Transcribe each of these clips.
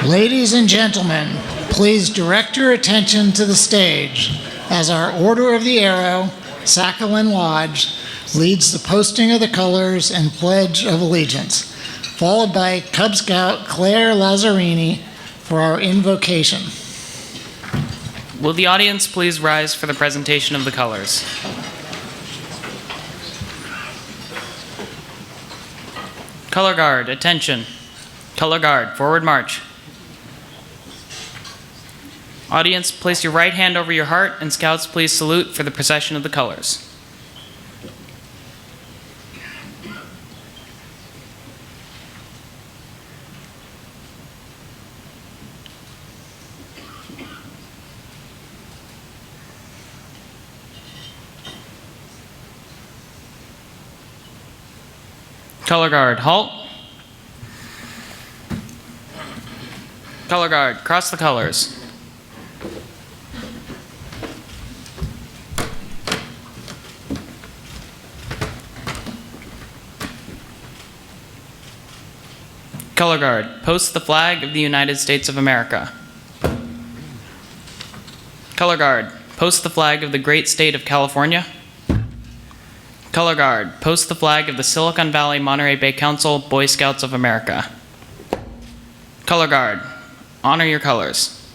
Ladies and gentlemen, please direct your attention to the stage as our Order of the Arrow, Sakhalin Lodge, leads the posting of the colors and Pledge of Allegiance, followed by Cub Scout Claire Lazarini for our invocation. Will the audience please rise for the presentation of the colors? Color Guard, attention. Color Guard, forward march. Audience, place your right hand over your heart, and Scouts, please salute for the procession of the colors. Color Guard, halt. Color Guard, cross the colors. Color Guard, post the flag of the United States of America. Color Guard, post the flag of the great state of California. Color Guard, post the flag of the Silicon Valley Monterey Bay Council Boy Scouts of America. Color Guard, honor your colors.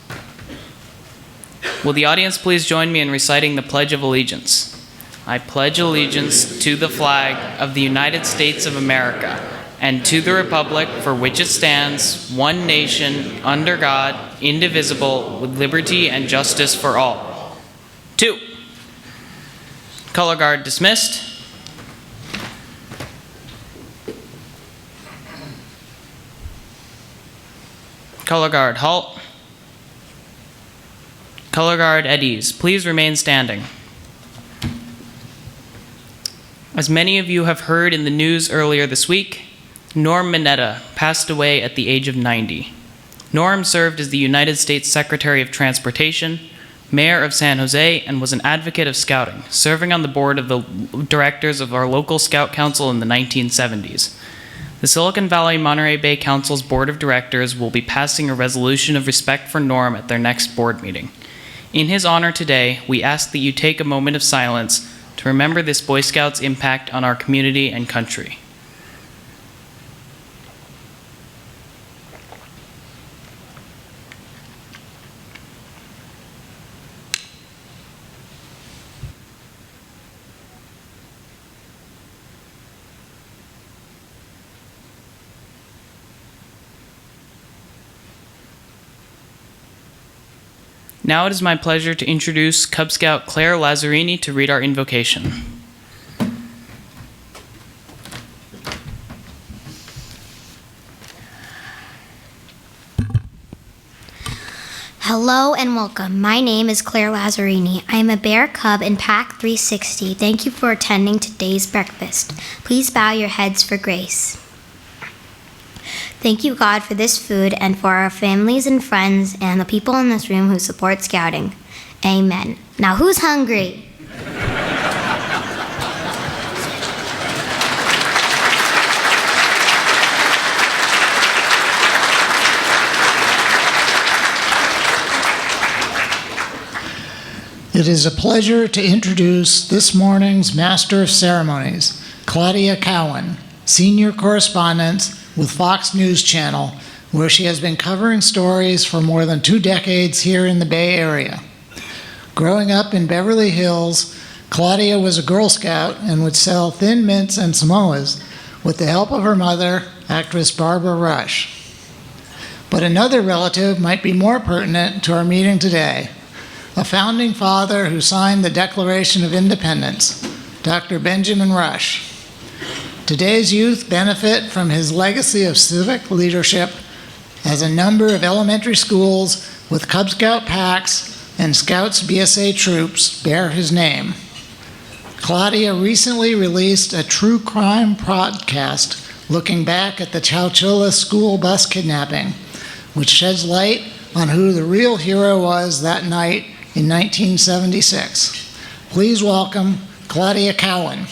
Will the audience please join me in reciting the Pledge of Allegiance? I pledge allegiance to the flag of the United States of America and to the republic for which it stands, one nation, under God, indivisible, with liberty and justice for all. 2. Color Guard dismissed. Color Guard halt. Color Guard at ease. Please remain standing. As many of you have heard in the news earlier this week, Norm Mineta passed away at the age of 90. Norm served as the United States Secretary of Transportation, Mayor of San Jose, and was an advocate of Scouting, serving on the board of the directors of our local Scout Council in the 1970s. The Silicon Valley Monterey Bay Council's Board of Directors will be passing a resolution of respect for Norm at their next board meeting. In his honor today, we ask that you take a moment of silence to remember this Boy Scout's impact on our community and country. Now it is my pleasure to introduce Cub Scout Claire Lazarini to read our invocation. Hello and welcome. My name is Claire Lazarini. I am a Bear Cub in Pack 360. Thank you for attending today's breakfast. Please bow your heads for grace. Thank you, God, for this food and for our families and friends and the people in this room who support Scouting. Amen. Now, who's hungry? It is a pleasure to introduce this morning's Master of Ceremonies, Claudia Cowan, Senior Correspondent with Fox News Channel, where she has been covering stories for more than 2 decades here in the Bay Area. Growing up in Beverly Hills, Claudia was a Girl Scout and would sell Thin Mints and Samoas with the help of her mother, actress Barbara Rush. But another relative might be more pertinent to our meeting today, a founding father who signed the Declaration of Independence, Dr. Benjamin Rush. Today's youth benefit from his legacy of civic leadership as a number of elementary schools with Cub Scout packs and Scouts BSA troops bear his name. Claudia recently released a true crime podcast looking back at the Chowchilla school bus kidnapping, which sheds light on who the real hero was that night in 1976. Please welcome Claudia Cowan.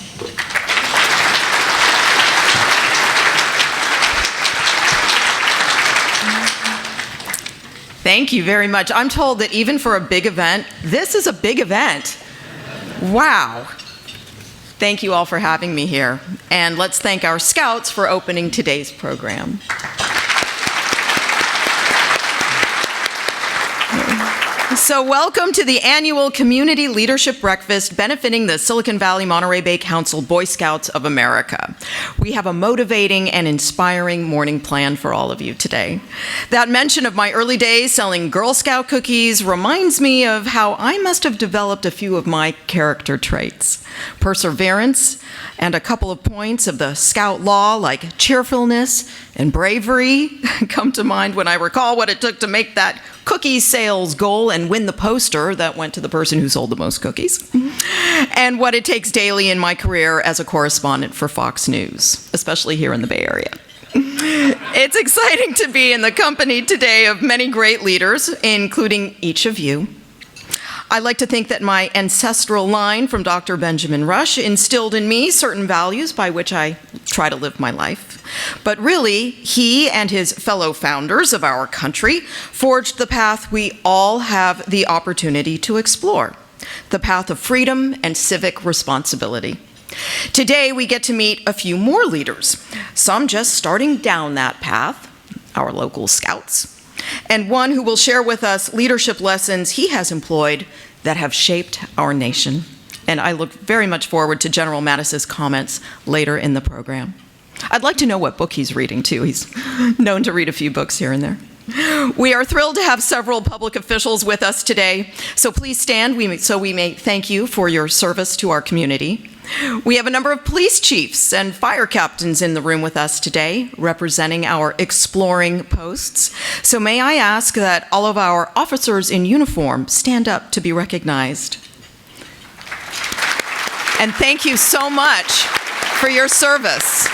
Thank you very much. I'm told that even for a big event, this is a big event. Wow. Thank you all for having me here. And let's thank our scouts for opening today's program. So welcome to the annual Community Leadership Breakfast benefiting the Silicon Valley Monterey Bay Council Boy Scouts of America. We have a motivating and inspiring morning planned for all of you today. That mention of my early days selling Girl Scout cookies reminds me of how I must have developed a few of my character traits. Perseverance and a couple of points of the Scout law like cheerfulness and bravery come to mind when I recall what it took to make that cookie sales goal and win the poster that went to the person who sold the most cookies, and what it takes daily in my career as a correspondent for Fox News, especially here in the Bay Area. It's exciting to be in the company today of many great leaders, including each of you. I like to think that my ancestral line from Dr. Benjamin Rush instilled in me certain values by which I try to live my life. But really, he and his fellow founders of our country forged the path we all have the opportunity to explore, the path of freedom and civic responsibility. Today, we get to meet a few more leaders, some just starting down that path, our local scouts, and one who will share with us leadership lessons he has employed that have shaped our nation. And I look very much forward to General Mattis's comments later in the program. I'd like to know what book he's reading, too. He's known to read a few books here and there. We are thrilled to have several public officials with us today, so please stand so we may thank you for your service to our community. We have a number of police chiefs and fire captains in the room with us today, representing our exploring posts. So may I ask that all of our officers in uniform stand up to be recognized. And thank you so much for your service.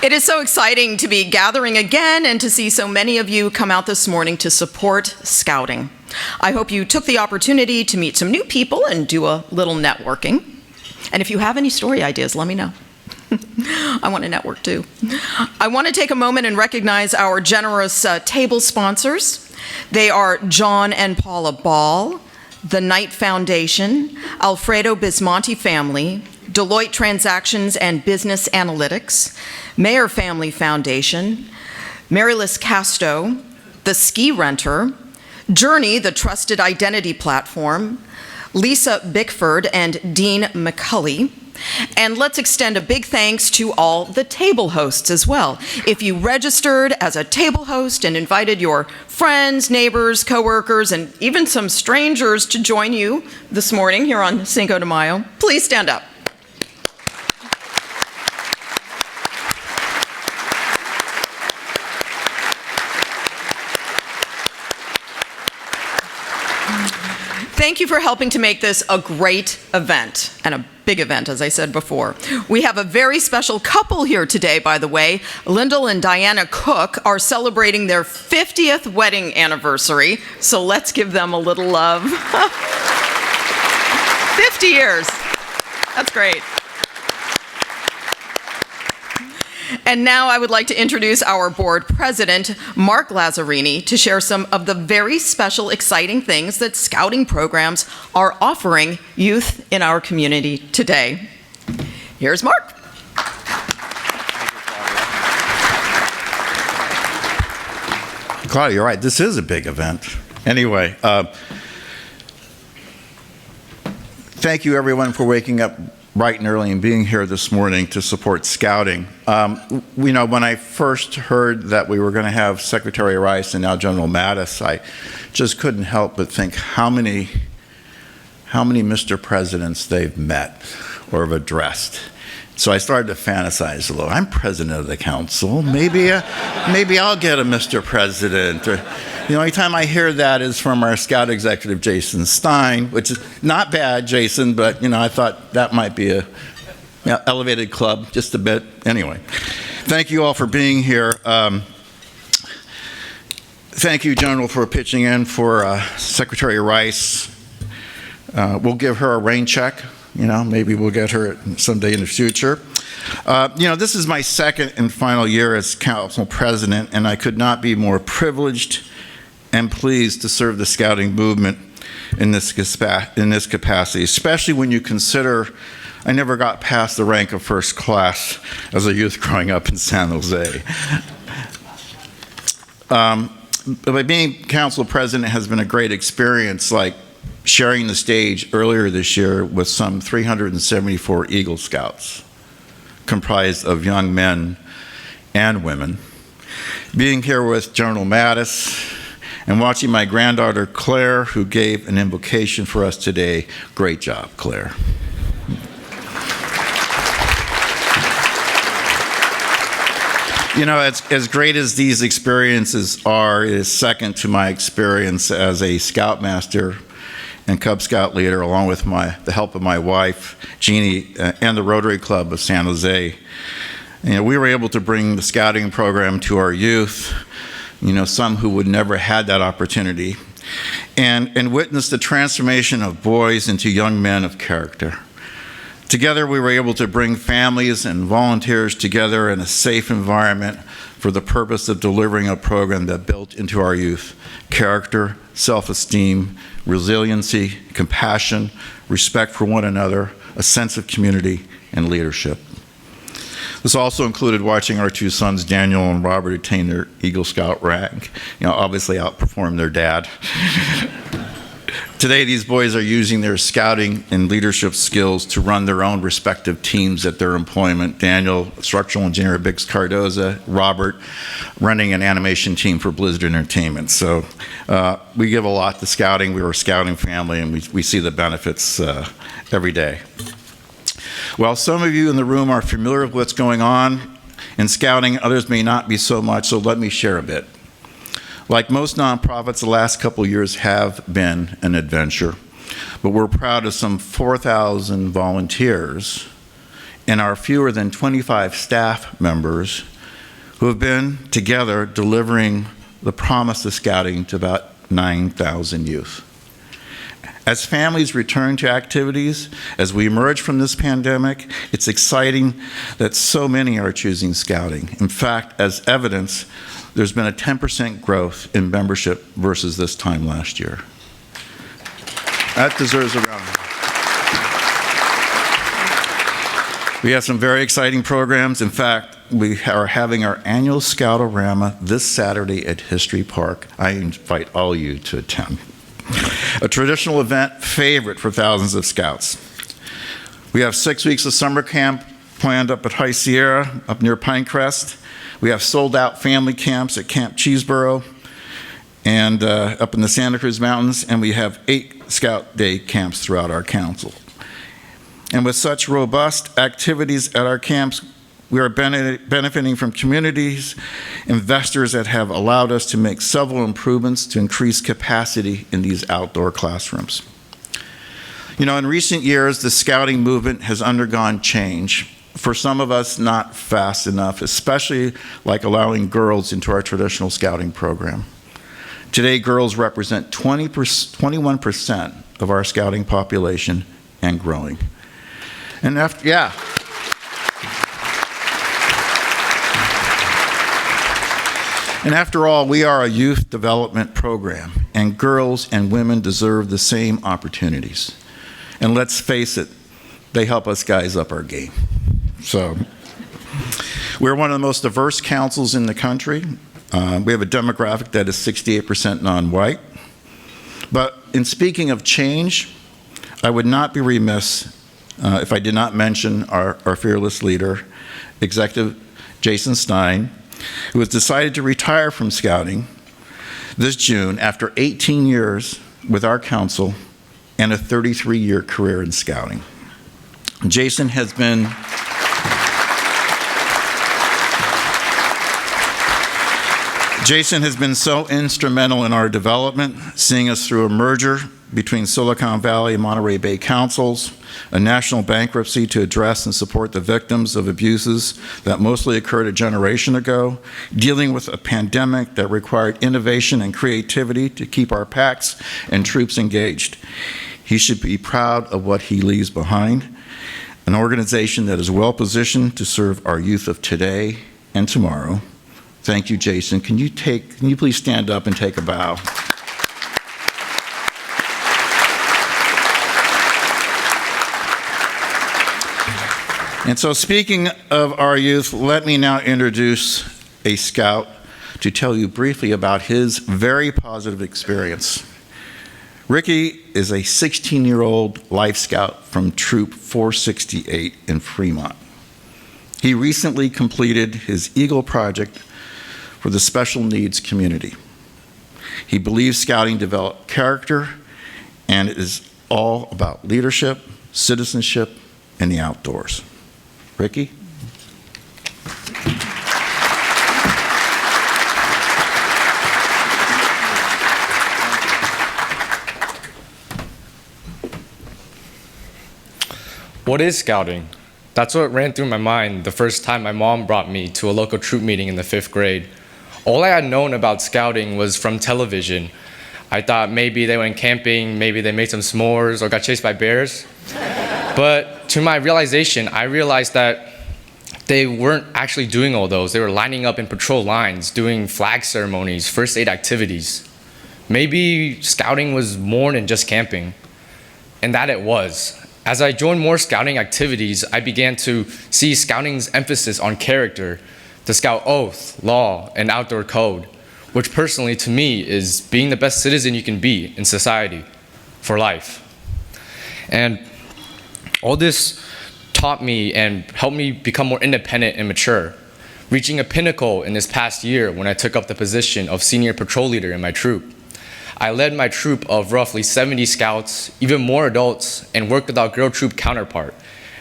It is so exciting to be gathering again and to see so many of you come out this morning to support Scouting. I hope you took the opportunity to meet some new people and do a little networking. And if you have any story ideas, let me know. I want to network too. I want to take a moment and recognize our generous table sponsors. They are John and Paula Ball, the Knight Foundation, Alfredo Bismonti Family, Deloitte Transactions and Business Analytics, Mayer Family Foundation, Marilis Casto, The Ski Renter, Journey, the Trusted Identity Platform, Lisa Bickford and Dean McCulley. And let's extend a big thanks to all the table hosts as well. If you registered as a table host and invited your friends, neighbors, coworkers, and even some strangers to join you this morning here on Cinco de Mayo, please stand up. Thank you for helping to make this a great event, and a big event, as I said before. We have a very special couple here today, by the way. Lyndall and Diana Cook are celebrating their 50th wedding anniversary, so let's give them a little love. 50 years. That's great. And now I would like to introduce our board president, Mark Lazarini, to share some of the very special, exciting things that Scouting programs are offering youth in our community today. Here's Mark. Claudia, you're right. This is a big event. Anyway, thank you everyone for waking up bright and early and being here this morning to support Scouting. You know, when I first heard that we were going to have Secretary Rice and now General Mattis, I just couldn't help but think how many Mr. Presidents they've met or have addressed. So I started to fantasize a little. I'm president of the council. Maybe I'll get a Mr. President. Or, the only time I hear that is from our Scout executive, Jason Stein, which is not bad, Jason, but you know, I thought that might be a elevated club just a bit. Anyway, thank you all for being here. Thank you, General, for pitching in for Secretary Rice. We'll give her a rain check. Maybe we'll get her someday in the future. This is my second and final year as council president, and I could not be more privileged and pleased to serve the scouting movement in this capacity, especially when you consider I never got past the rank of first class as a youth growing up in San Jose. By being council president has been a great experience, like sharing the stage earlier this year with some 374 Eagle Scouts, comprised of young men and women. Being here with General Mattis and watching my granddaughter Claire, who gave an invocation for us today. Great job, Claire. As great as these experiences are, it is second to my experience as a Scoutmaster and Cub Scout leader, along with the help of my wife, Jeannie, and the Rotary Club of San Jose. We were able to bring the scouting program to our youth, some who would never had that opportunity, and witness the transformation of boys into young men of character. Together, we were able to bring families and volunteers together in a safe environment for the purpose of delivering a program that built into our youth character, self-esteem, resiliency, compassion, respect for one another, a sense of community, and leadership. This also included watching our two sons, Daniel and Robert, attain their Eagle Scout rank, obviously outperform their dad. Today, these boys are using their scouting and leadership skills to run their own respective teams at their employment. Daniel, structural engineer at Bix Cardoza, Robert, running an animation team for Blizzard Entertainment. So we give a lot to scouting. We are a scouting family, and we see the benefits every day. Well, some of you in the room are familiar with what's going on in scouting. Others may not be so much, so let me share a bit. Like most nonprofits, the last couple of years have been an adventure, but we're proud of some 4,000 volunteers and our fewer than 25 staff members who have been together delivering the promise of scouting to about 9,000 youth. As families return to activities, as we emerge from this pandemic, it's exciting that so many are choosing scouting. In fact, as evidence, there's been a 10% growth in membership versus this time last year. That deserves a round. We have some very exciting programs. In fact, we are having our annual Scoutorama this Saturday at History Park. I invite all of you to attend. A traditional event favorite for thousands of scouts. We have 6 weeks of summer camp planned up at High Sierra, up near Pinecrest. We have sold-out family camps at Camp Cheeseboro and up in the Santa Cruz Mountains, and we have 8 Scout Day camps throughout our council. And with such robust activities at our camps, we are benefiting from communities, investors that have allowed us to make several improvements to increase capacity in these outdoor classrooms. In recent years, the scouting movement has undergone change. For some of us, not fast enough, especially like allowing girls into our traditional scouting program. Today, girls represent 21% of our scouting population and growing. And after all, we are a youth development program, and girls and women deserve the same opportunities. And let's face it, they help us guys up our game. So, we're one of the most diverse councils in the country. We have a demographic that is 68% non-white. But in speaking of change, I would not be remiss if I did not mention our fearless leader, Executive Jason Stein, who has decided to retire from scouting this June after 18 years with our council and a 33-year career in scouting. Jason has been so instrumental in our development, seeing us through a merger between Silicon Valley and Monterey Bay councils, a national bankruptcy to address and support the victims of abuses that mostly occurred a generation ago, dealing with a pandemic that required innovation and creativity to keep our PACs and troops engaged. He should be proud of what he leaves behind, an organization that is well positioned to serve our youth of today and tomorrow. Thank you, Jason. Can you please stand up and take a bow? And so, speaking of our youth, let me now introduce a scout to tell you briefly about his very positive experience. Ricky is a 16-year-old Life Scout from Troop 468 in Fremont. He recently completed his Eagle project for the special needs community. He believes Scouting developed character and it is all about leadership, citizenship, and the outdoors. Ricky? What is Scouting? That's what ran through my mind the first time my mom brought me to a local troop meeting in the 5th grade. All I had known about Scouting was from television. I thought maybe they went camping, maybe they made some s'mores or got chased by bears. But to my realization, I realized that they weren't actually doing all those. They were lining up in patrol lines, doing flag ceremonies, first aid activities. Maybe Scouting was more than just camping. And that it was. As I joined more Scouting activities, I began to see Scouting's emphasis on character, the Scout oath, law, and outdoor code, which personally to me is being the best citizen you can be in society for life. And all this taught me and helped me become more independent and mature, reaching a pinnacle in this past year when I took up the position of senior patrol leader in my troop. I led my troop of roughly 70 scouts, even more adults, and worked with our girl troop counterpart.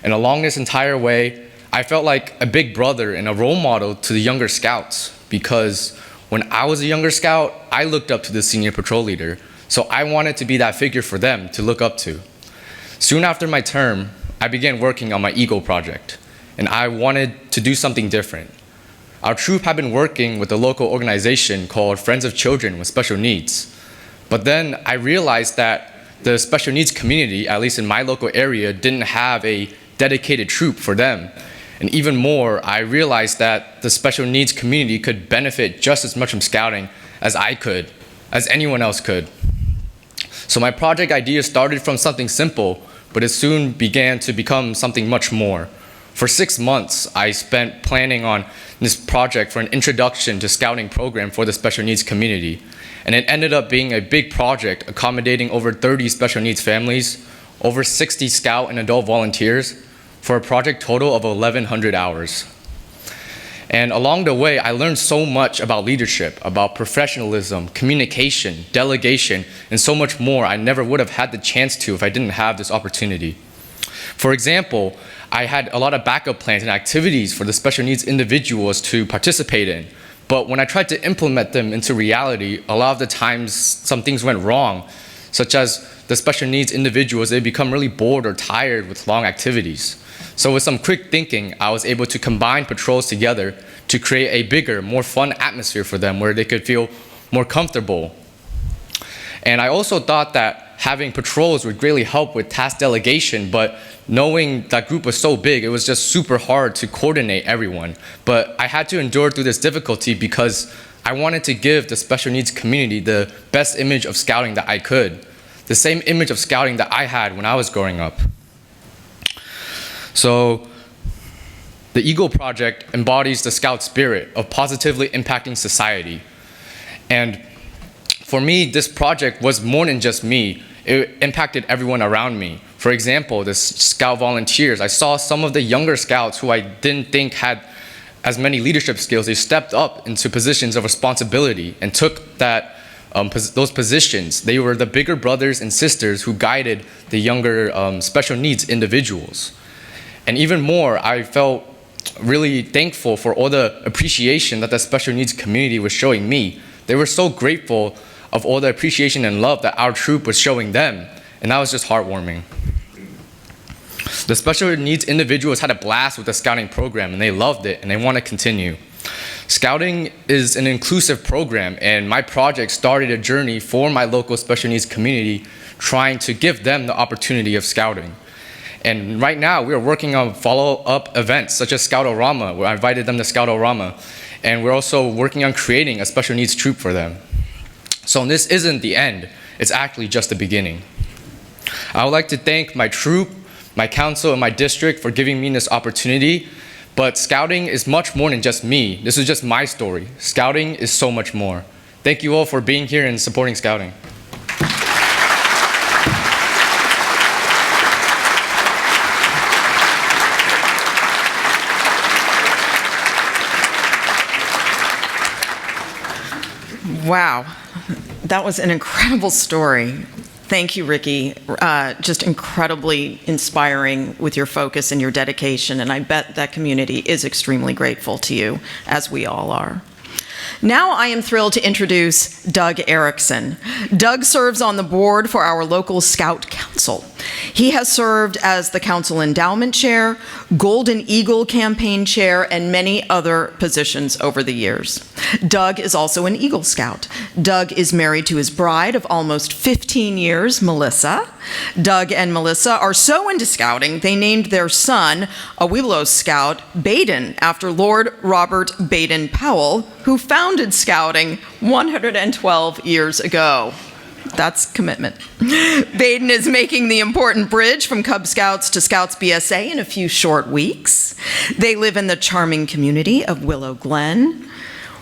And along this entire way, I felt like a big brother and a role model to the younger scouts, because when I was a younger scout, I looked up to the senior patrol leader, so I wanted to be that figure for them to look up to. Soon after my term, I began working on my Eagle project, and I wanted to do something different. Our troop had been working with a local organization called Friends of Children with Special Needs. But then I realized that the special needs community, at least in my local area, didn't have a dedicated troop for them. And even more, I realized that the special needs community could benefit just as much from Scouting as I could, as anyone else could. So my project idea started from something simple, but it soon began to become something much more. For 6 months, I spent planning on this project for an introduction to Scouting program for the special needs community. And it ended up being a big project accommodating over 30 special needs families, over 60 Scout and adult volunteers, for a project total of 1,100 hours. And along the way, I learned so much about leadership, about professionalism, communication, delegation, and so much more I never would have had the chance to if I didn't have this opportunity. For example, I had a lot of backup plans and activities for the special needs individuals to participate in. But when I tried to implement them into reality, a lot of the times some things went wrong, such as the special needs individuals, they become really bored or tired with long activities. So with some quick thinking, I was able to combine patrols together to create a bigger, more fun atmosphere for them where they could feel more comfortable. And I also thought that having patrols would greatly help with task delegation, but knowing that group was so big, it was just super hard to coordinate everyone. But I had to endure through this difficulty because I wanted to give the special needs community the best image of Scouting that I could, the same image of Scouting that I had when I was growing up. So the Eagle Project embodies the Scout spirit of positively impacting society. And for me, this project was more than just me. It impacted everyone around me. For example, the Scout volunteers, I saw some of the younger Scouts who I didn't think had as many leadership skills. They stepped up into positions of responsibility and took those positions. They were the bigger brothers and sisters who guided the younger special needs individuals. And even more, I felt really thankful for all the appreciation that the special needs community was showing me. They were so grateful of all the appreciation and love that our troop was showing them, and that was just heartwarming. The special needs individuals had a blast with the scouting program, and they loved it, and they want to continue. Scouting is an inclusive program, and my project started a journey for my local special needs community, trying to give them the opportunity of scouting. And right now, we are working on follow-up events, such as Scout-O-Rama, where I invited them to Scout-O-Rama. And we're also working on creating a special needs troop for them. So this isn't the end, it's actually just the beginning. I would like to thank my troop, my council, and my district for giving me this opportunity. But scouting is much more than just me. This is just my story. Scouting is so much more. Thank you all for being here and supporting scouting. Wow, that was an incredible story. Thank you, Ricky. Just incredibly inspiring with your focus and your dedication, and I bet that community is extremely grateful to you, as we all are. Now I am thrilled to introduce Doug Erickson. Doug serves on the board for our local Scout Council. He has served as the Council Endowment Chair, Golden Eagle Campaign Chair, and many other positions over the years. Doug is also an Eagle Scout. Doug is married to his bride of almost 15 years, Melissa. Doug and Melissa are so into scouting, they named their son, a Webelos Scout, Baden, after Lord Robert Baden-Powell, who founded Scouting 112 years ago. That's commitment. Baden is making the important bridge from Cub Scouts to Scouts BSA in a few short weeks. They live in the charming community of Willow Glen.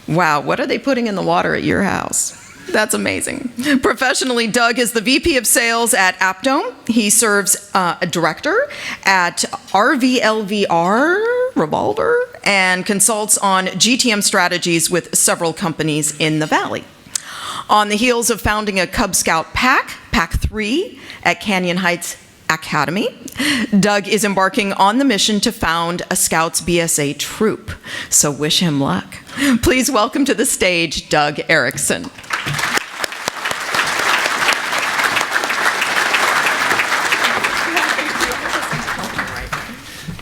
Wow, what are they putting in the water at your house? That's amazing. Professionally, Doug is the VP of Sales at Aptome. He serves a director at RVLVR, Revolver, and consults on GTM strategies with several companies in the Valley. On the heels of founding a Cub Scout Pack 3 at Canyon Heights Academy, Doug is embarking on the mission to found a Scouts BSA troop. So wish him luck. Please welcome to the stage Doug Erickson.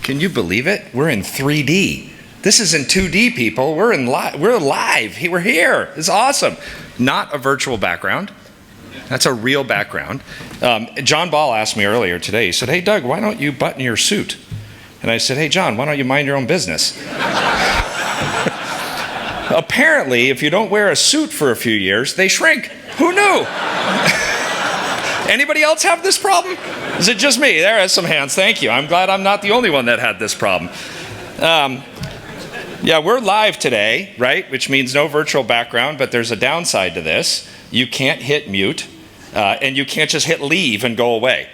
Can you believe it? We're in 3D. This isn't 2D, people. We're live. We're here. It's awesome. Not a virtual background. That's a real background. John Ball asked me earlier today, he said, "Hey, Doug, why don't you button your suit?" And I said, "Hey, John, why don't you mind your own business?" Apparently, if you don't wear a suit for a few years, they shrink. Who knew? Anybody else have this problem? Is it just me? There are some hands. Thank you. I'm glad I'm not the only one that had this problem. Yeah, we're live today, right? Which means no virtual background, but there's a downside to this. You can't hit mute, and you can't just hit leave and go away.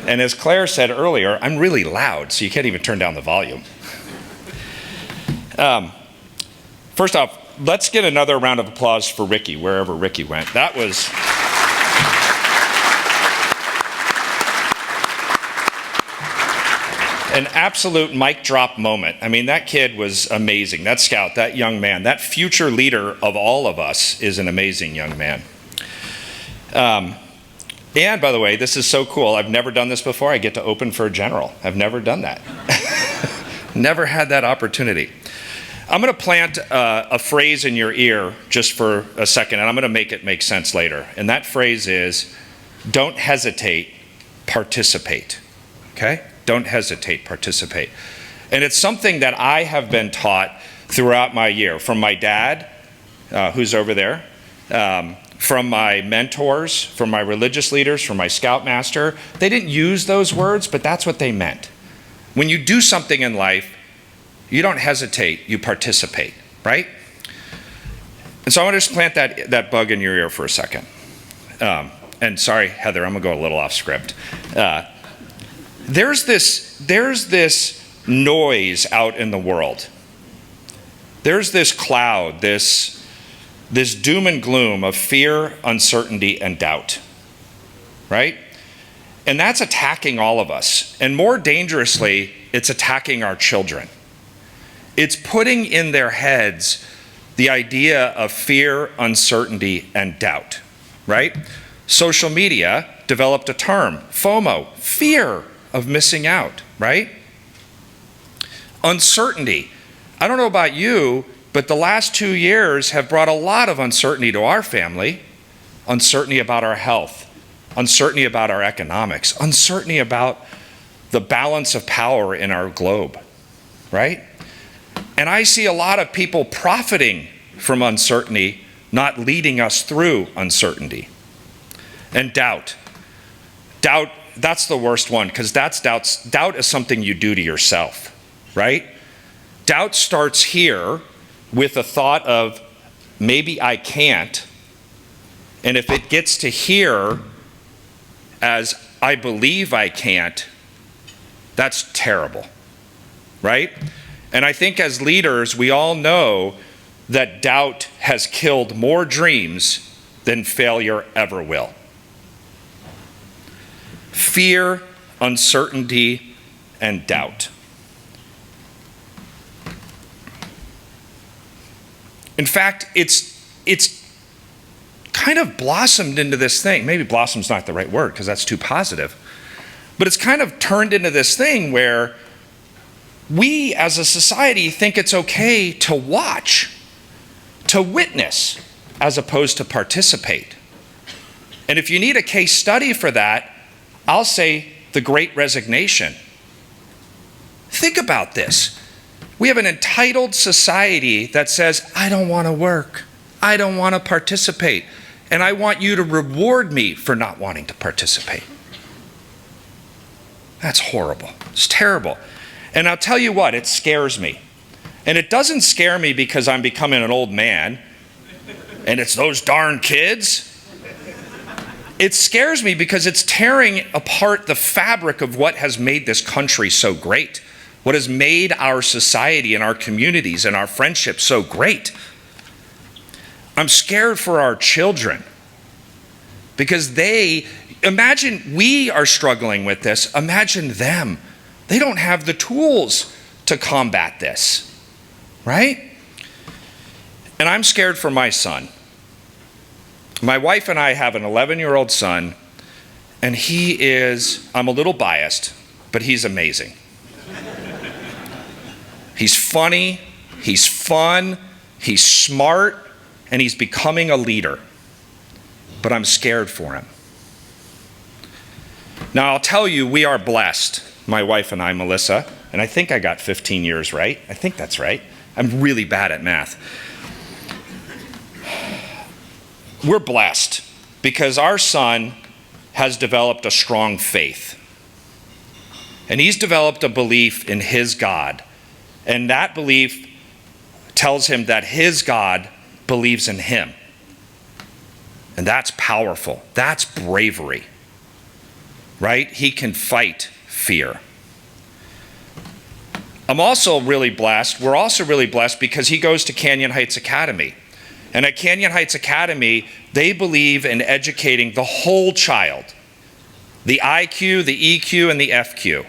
And as Claire said earlier, I'm really loud, so you can't even turn down the volume. First off, let's get another round of applause for Ricky, wherever Ricky went. That was... an absolute mic drop moment. I mean, that kid was amazing. That scout, that young man, that future leader of all of us is an amazing young man. And by the way, this is so cool. I've never done this before. I get to open for a general. I've never done that. Never had that opportunity. I'm going to plant a phrase in your ear just for a second, and I'm going to make it make sense later. And that phrase is, don't hesitate, participate. Okay? Don't hesitate, participate. And it's something that I have been taught throughout my year from my dad, who's over there, from my mentors, from my religious leaders, from my scoutmaster. They didn't use those words, but that's what they meant. When you do something in life, you don't hesitate, you participate, right? And so I want to just plant that bug in your ear for a second. And sorry, Heather, I'm going to go a little off script. There's this noise out in the world. There's this cloud, this doom and gloom of fear, uncertainty, and doubt, right? And that's attacking all of us. And more dangerously, it's attacking our children. It's putting in their heads the idea of fear, uncertainty, and doubt. right? Social media developed a term, FOMO, fear of missing out, right? Uncertainty. I don't know about you, but the last 2 years have brought a lot of uncertainty to our family. Uncertainty about our health, uncertainty about our economics, uncertainty about the balance of power in our globe, right? And I see a lot of people profiting from uncertainty, not leading us through uncertainty. And doubt. Doubt, that's the worst one, because doubt is something you do to yourself, right? Doubt starts here with a thought of, maybe I can't. And if it gets to here as I believe I can't, that's terrible, right? And I think as leaders, we all know that doubt has killed more dreams than failure ever will. Fear, uncertainty, and doubt. In fact, it's kind of blossomed into this thing. Maybe blossom's not the right word because that's too positive. But it's kind of turned into this thing where we as a society think it's okay to watch, to witness, as opposed to participate. And if you need a case study for that, I'll say the Great Resignation. Think about this. We have an entitled society that says, I don't want to work. I don't want to participate. And I want you to reward me for not wanting to participate. That's horrible. It's terrible. And I'll tell you what, it scares me. And it doesn't scare me because I'm becoming an old man and it's those darn kids. It scares me because it's tearing apart the fabric of what has made this country so great, what has made our society and our communities and our friendships so great. I'm scared for our children because imagine we are struggling with this, imagine them. They don't have the tools to combat this, right? And I'm scared for my son. My wife and I have an 11-year-old son, and I'm a little biased, but he's amazing. He's funny, he's fun, he's smart, and he's becoming a leader. But I'm scared for him. Now, I'll tell you, we are blessed, my wife and I, Melissa, and I think I got 15 years right. I think that's right. I'm really bad at math. We're blessed because our son has developed a strong faith. And he's developed a belief in his God. And that belief tells him that his God believes in him. And that's powerful. That's bravery. Right? He can fight fear. I'm also really blessed. We're also really blessed because he goes to Canyon Heights Academy. And at Canyon Heights Academy, they believe in educating the whole child. The IQ, the EQ, and the FQ.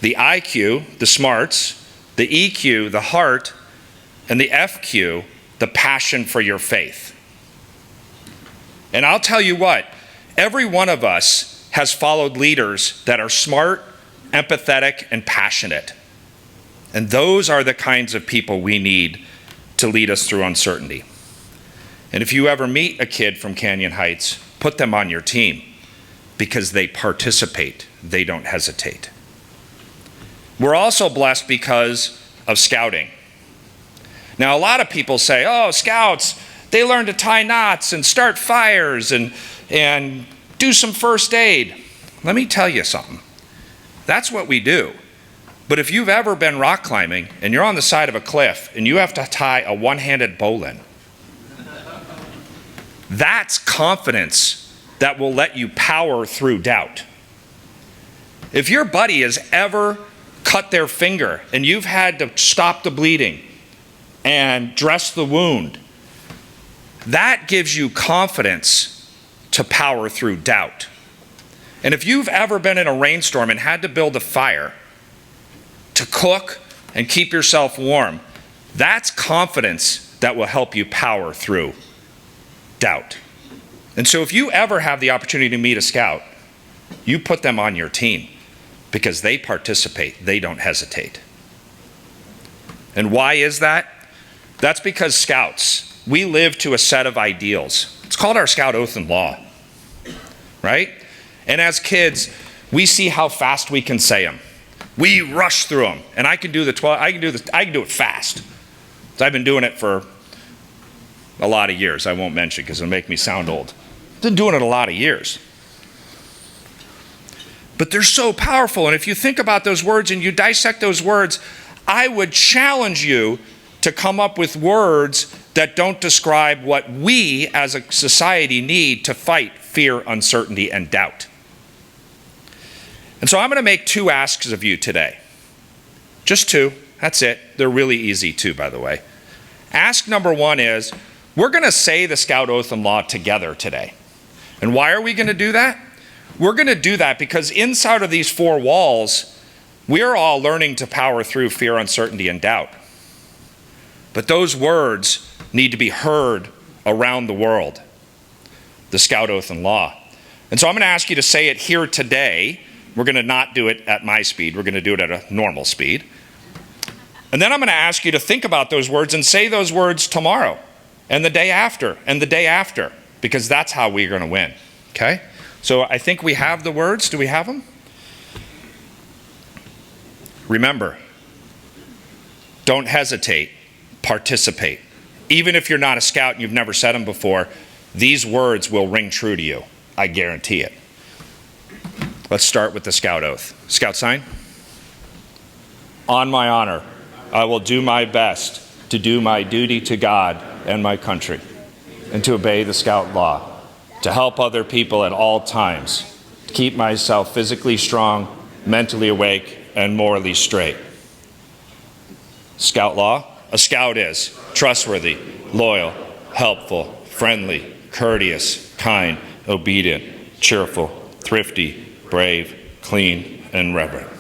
The IQ, the smarts, the EQ, the heart, and the FQ, the passion for your faith. And I'll tell you what, every one of us has followed leaders that are smart, empathetic, and passionate. And those are the kinds of people we need to lead us through uncertainty. And if you ever meet a kid from Canyon Heights, put them on your team because they participate, they don't hesitate. We're also blessed because of scouting. Now, a lot of people say, oh, scouts, they learn to tie knots and start fires and do some first aid. Let me tell you something. That's what we do. But if you've ever been rock climbing and you're on the side of a cliff and you have to tie a one-handed bowline, that's confidence that will let you power through doubt. If your buddy has ever cut their finger and you've had to stop the bleeding and dress the wound, that gives you confidence to power through doubt. And if you've ever been in a rainstorm and had to build a fire to cook and keep yourself warm, that's confidence that will help you power through doubt. And so if you ever have the opportunity to meet a scout, you put them on your team because they participate, they don't hesitate. And why is that? That's because scouts, we live to a set of ideals. It's called our Scout Oath and Law, right? And as kids, we see how fast we can say them. We rush through them, and I can do it fast. I've been doing it for a lot of years. I won't mention because it'll make me sound old. I've been doing it a lot of years. But they're so powerful, and if you think about those words and you dissect those words, I would challenge you to come up with words that don't describe what we as a society need to fight fear, uncertainty, and doubt. And so I'm going to make two asks of you today. Just two. That's it. They're really easy too, by the way. Ask number one is, we're going to say the Scout Oath and Law together today. And why are we going to do that? We're going to do that because inside of these four walls, we're all learning to power through fear, uncertainty, and doubt. But those words need to be heard around the world. The Scout Oath and Law. And so I'm going to ask you to say it here today. We're going to not do it at my speed. We're going to do it at a normal speed. And then I'm going to ask you to think about those words and say those words tomorrow and the day after and the day after, because that's how we're going to win. Okay? So I think we have the words. Do we have them? Remember, don't hesitate, participate. Even if you're not a scout and you've never said them before, these words will ring true to you. I guarantee it. Let's start with the Scout Oath. Scout sign. On my honor, I will do my best to do my duty to God and my country, and to obey the Scout Law, to help other people at all times, to keep myself physically strong, mentally awake, and morally straight. Scout Law. A scout is trustworthy, loyal, helpful, friendly, courteous, kind, obedient, cheerful, thrifty, brave, clean, and reverent.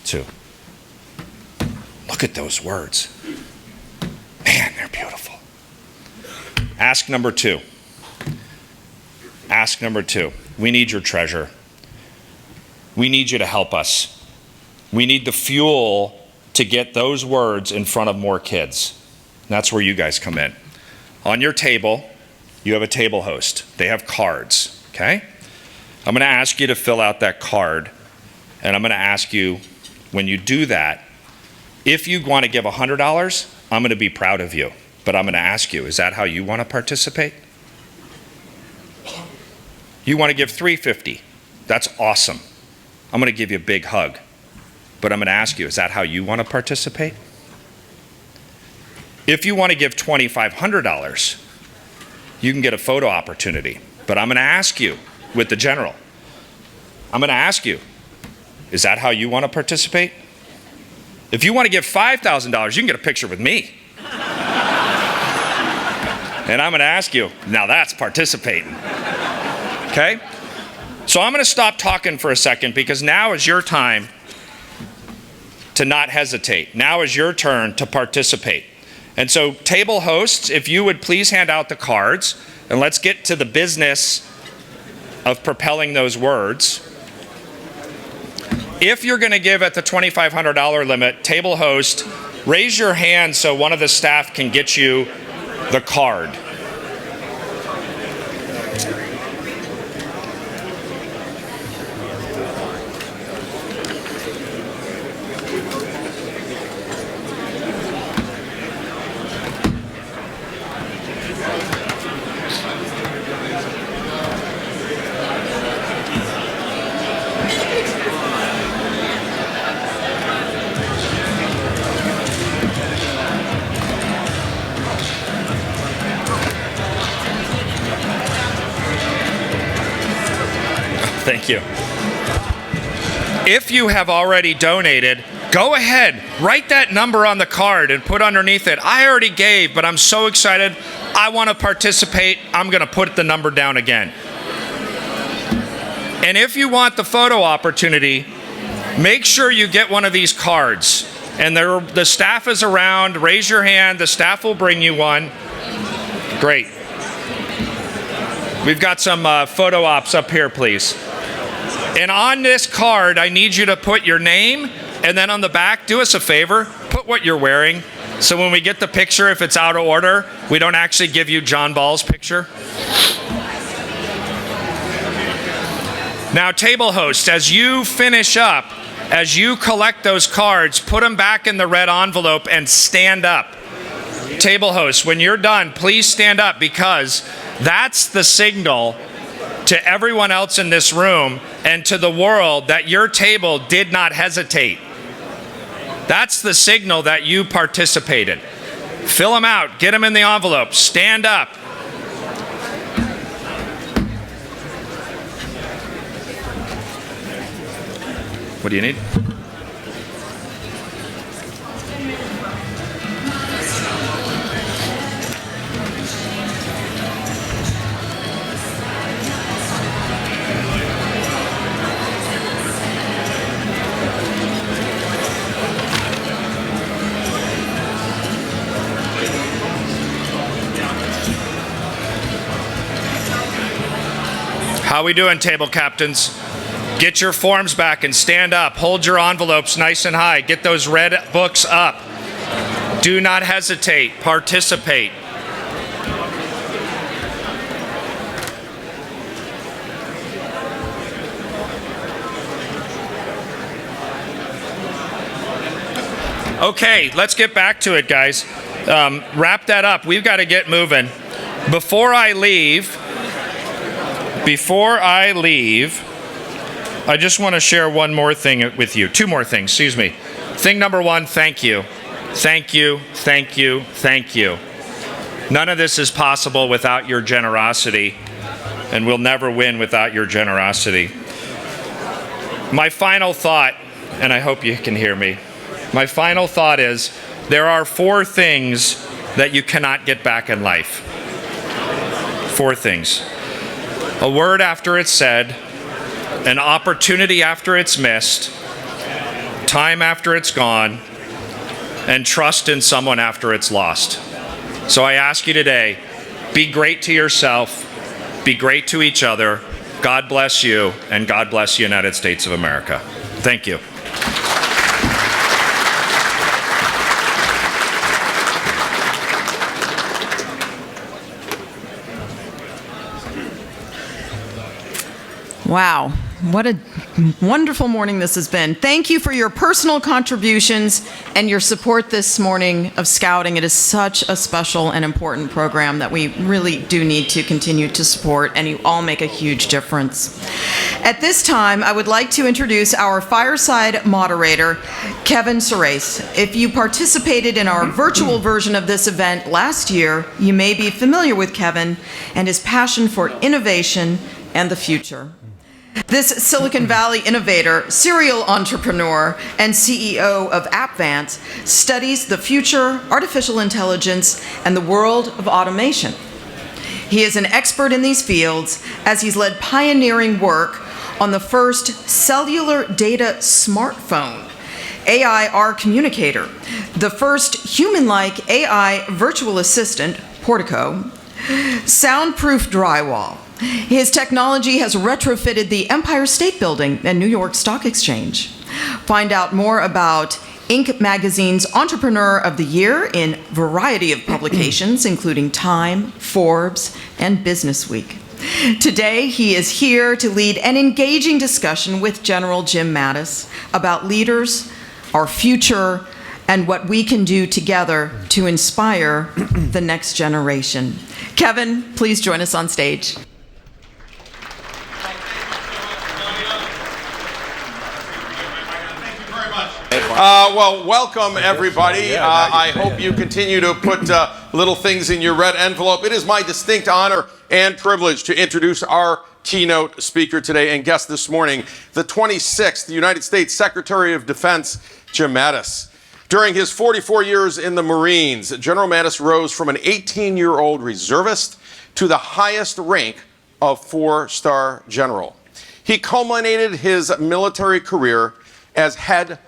2. Look at those words. Man, they're beautiful. Ask number 2. Ask number 2. We need your treasure. We need you to help us. We need the fuel to get those words in front of more kids. That's where you guys come in. On your table, you have a table host. They have cards, okay? I'm going to ask you to fill out that card, and I'm going to ask you, when you do that, if you want to give $100, I'm going to be proud of you. But I'm going to ask you, is that how you want to participate? You want to give $350? That's awesome. I'm going to give you a big hug. But I'm going to ask you, is that how you want to participate? If you want to give $2,500, you can get a photo opportunity. But I'm going to ask you, with the general, I'm going to ask you, is that how you want to participate? If you want to give $5,000, you can get a picture with me. And I'm going to ask you, now that's participating. Okay? So I'm going to stop talking for a second because now is your time to not hesitate. Now is your turn to participate. And so table hosts, if you would please hand out the cards, and let's get to the business of propelling those words. If you're going to give at the $2,500 limit, table host, raise your hand so one of the staff can get you the card. Thank you. If you have already donated, go ahead, write that number on the card and put underneath it, I already gave, but I'm so excited, I want to participate, I'm going to put the number down again. And if you want the photo opportunity, make sure you get one of these cards. And the staff is around, raise your hand, the staff will bring you one. Great. We've got some photo ops up here, please. And on this card, I need you to put your name, and then on the back, do us a favor, put what you're wearing. So when we get the picture, if it's out of order, we don't actually give you John Ball's picture. Now, table hosts, as you finish up, as you collect those cards, put them back in the red envelope and stand up. Table hosts, when you're done, please stand up, because that's the signal to everyone else in this room and to the world that your table did not hesitate. That's the signal that you participated. Fill them out, get them in the envelope, stand up. What do you need? How we doing, table captains? Get your forms back and stand up. Hold your envelopes nice and high. Get those red books up. Do not hesitate. Participate. Okay, let's get back to it, guys. Wrap that up. We've got to get moving. Before I leave, I just want to share one more thing with you. Two more things, excuse me. Thing number one, thank you. Thank you, thank you, thank you. None of this is possible without your generosity, and we'll never win without your generosity. My final thought, and I hope you can hear me, my final thought is there are 4 things that you cannot get back in life. 4 things. A word after it's said, an opportunity after it's missed, time after it's gone, and trust in someone after it's lost. So I ask you today, be great to yourself, be great to each other. God bless you, and God bless the United States of America. Thank you. Wow, what a wonderful morning this has been. Thank you for your personal contributions and your support this morning of Scouting. It is such a special and important program that we really do need to continue to support, and you all make a huge difference. At this time, I would like to introduce our Fireside moderator, Kevin Cerase. If you participated in our virtual version of this event last year, you may be familiar with Kevin and his passion for innovation and the future. This Silicon Valley innovator, serial entrepreneur, and CEO of AppVance studies the future, artificial intelligence, and the world of automation. He is an expert in these fields as he's led pioneering work on the first cellular data smartphone, AI-R communicator, the first human-like AI virtual assistant, Portico, soundproof drywall. His technology has retrofitted the Empire State Building and New York Stock Exchange. Find out more about Inc. Magazine's Entrepreneur of the Year in a variety of publications, including Time, Forbes, and Business Week. Today, he is here to lead an engaging discussion with General Jim Mattis about leaders, our future, and what we can do together to inspire the next generation. Kevin, please join us on stage. Well, welcome everybody. I hope you continue to put little things in your red envelope. It is my distinct honor and privilege to introduce our keynote speaker today and guest this morning, the 26th United States Secretary of Defense, Jim Mattis. During his 44 years in the Marines, General Mattis rose from an 18-year-old reservist to the highest rank of 4-star general. He culminated his military career as head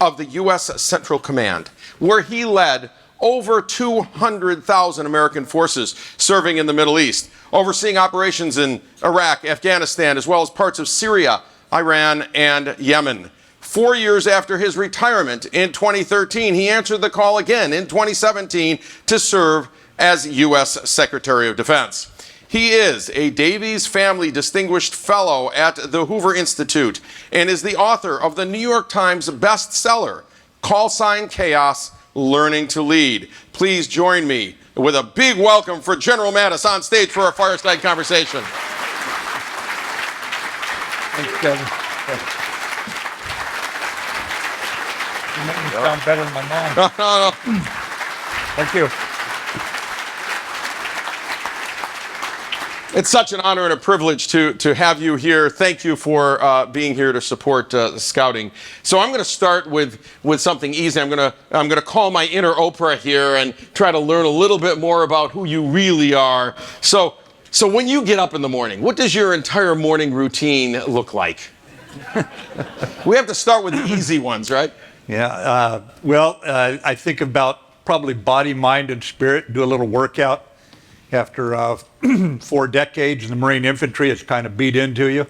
of the U.S. Central Command, where he led over 200,000 American forces serving in the Middle East, overseeing operations in Iraq, Afghanistan, as well as parts of Syria, Iran, and Yemen. 4 years after his retirement in 2013, he answered the call again in 2017 to serve as U.S. Secretary of Defense. He is a Davies Family Distinguished Fellow at the Hoover Institute and is the author of the New York Times bestseller, Call Sign Chaos, Learning to Lead. Please join me with a big welcome for General Mattis on stage for our Fireside conversation. Thanks, Kevin. You make me sound better than my mom. No. Thank you. It's such an honor and a privilege to have you here. Thank you for being here to support Scouting. So I'm going to start with something easy. I'm going to call my inner Oprah here and try to learn a little bit more about who you really are. So when you get up in the morning, what does your entire morning routine look like? We have to start with the easy ones, right? Yeah. I think about probably body, mind, and spirit. Do a little workout. After 4 decades in the Marine Infantry, it's kind of beat into you.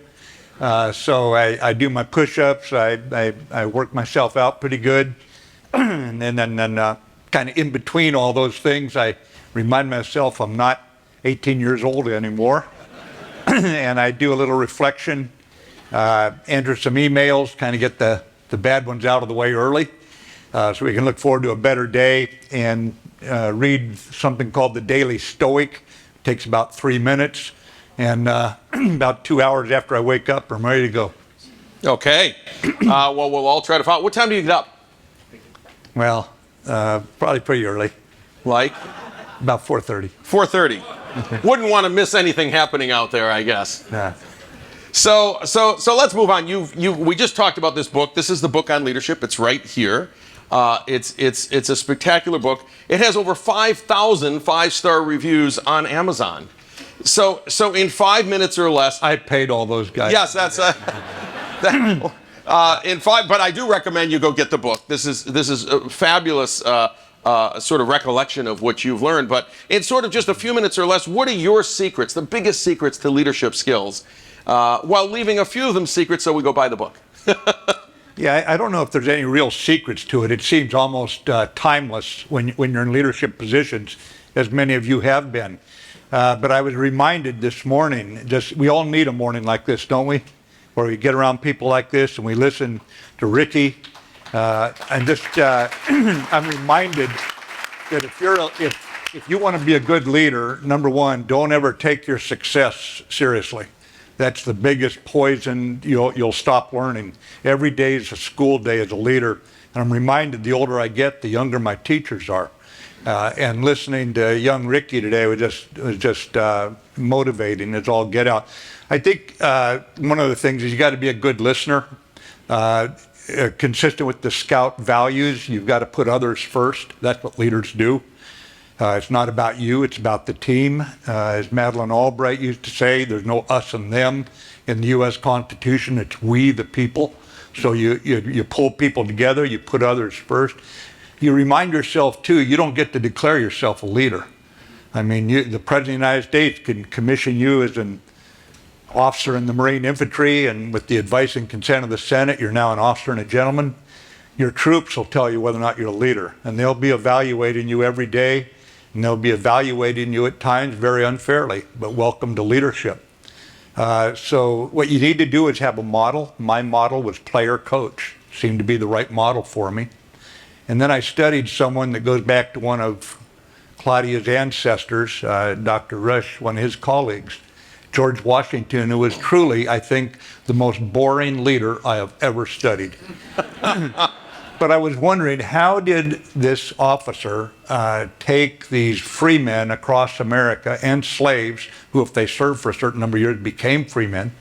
So I do my push-ups. I work myself out pretty good. And then kind of in between all those things, I remind myself I'm not 18 years old anymore. And I do a little reflection, enter some emails, kind of get the bad ones out of the way early, so we can look forward to a better day, and read something called the Daily Stoic. It takes about 3 minutes, and about 2 hours after I wake up, I'm ready to go. Okay. Well, we'll all try to follow. What time do you get up? Well, probably pretty early, Like? about 4:30. 4:30. Wouldn't want to miss anything happening out there, I guess. Yeah. So let's move on. We just talked about this book. This is the book on leadership. It's right here. It's a spectacular book. It has over 5,000 five-star reviews on Amazon. So in 5 minutes or less, I paid all those guys. yes, that's in five. But I do recommend you go get the book. This is a fabulous sort of recollection of what you've learned. But in sort of just a few minutes or less, what are your secrets, the biggest secrets to leadership skills? While leaving a few of them secret, so we go buy the book. Yeah, I don't know if there's any real secrets to it. It seems almost timeless when you're in leadership positions, as many of you have been. But I was reminded this morning, we all need a morning like this, don't we? Where we get around people like this and we listen to Ricky. And just, I'm reminded that if you want to be a good leader, number one, don't ever take your success seriously. That's the biggest poison you'll stop learning. Every day is a school day as a leader. And I'm reminded the older I get, the younger my teachers are. And listening to young Ricky today was just motivating as all get out. I think one of the things is you got to be a good listener. Consistent with the Scout values, you've got to put others first. That's what leaders do. It's not about you, it's about the team. As Madeleine Albright used to say, there's no us and them in the U.S. Constitution, it's we the people. So you pull people together, you put others first. You remind yourself too, you don't get to declare yourself a leader. I mean, the President of the United States can commission you as an officer in the Marine Infantry, and with the advice and consent of the Senate, you're now an officer and a gentleman. Your troops will tell you whether or not you're a leader, and they'll be evaluating you every day. And they'll be evaluating you at times very unfairly, but welcome to leadership. So what you need to do is have a model. My model was player coach, seemed to be the right model for me. And then I studied someone that goes back to one of Claudia's ancestors, Dr. Rush, one of his colleagues, George Washington, who was truly, I think, the most boring leader I have ever studied. But I was wondering, how did this officer take these free men across America and slaves, who if they served for a certain number of years became free men,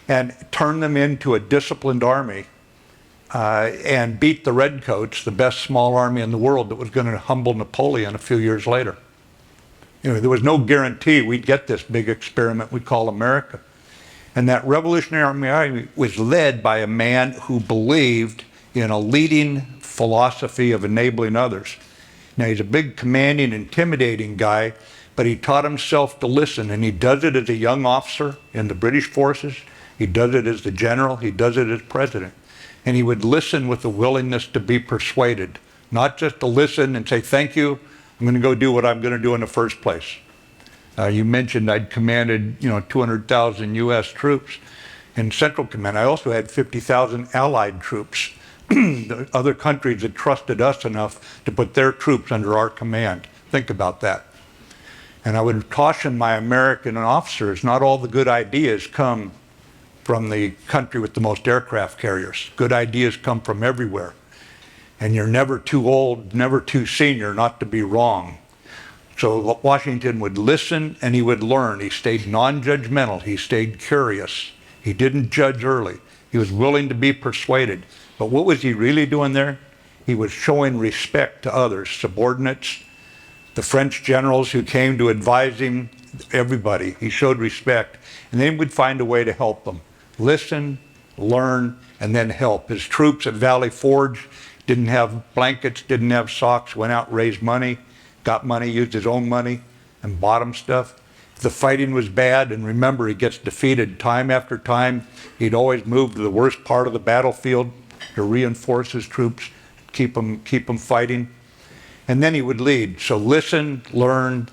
and turn them into a disciplined army and beat the Redcoats, the best small army in the world that was going to humble Napoleon a few years later? You know, there was no guarantee we'd get this big experiment we call America. And that Revolutionary Army was led by a man who believed in a leading philosophy of enabling others. Now, he's a big, commanding, intimidating guy, but he taught himself to listen, and he does it as a young officer in the British forces. He does it as the general. He does it as president. And he would listen with a willingness to be persuaded, not just to listen and say, thank you, I'm going to go do what I'm going to do in the first place. You mentioned I'd commanded, 200,000 U.S. troops in Central Command. I also had 50,000 Allied troops. The other countries had trusted us enough to put their troops under our command. Think about that. And I would caution my American officers, not all the good ideas come from the country with the most aircraft carriers. Good ideas come from everywhere. And you're never too old, never too senior not to be wrong. So Washington would listen and he would learn. He stayed non-judgmental. He stayed curious. He didn't judge early. He was willing to be persuaded. But what was he really doing there? He was showing respect to others, subordinates, the French generals who came to advise him, everybody. He showed respect. And then he would find a way to help them. Listen, learn, and then help. His troops at Valley Forge didn't have blankets, didn't have socks, went out, raised money, got money, used his own money, and bought them stuff. If the fighting was bad, and remember, he gets defeated time after time, he'd always move to the worst part of the battlefield to reinforce his troops, keep them fighting. And then he would lead. So listen, learn,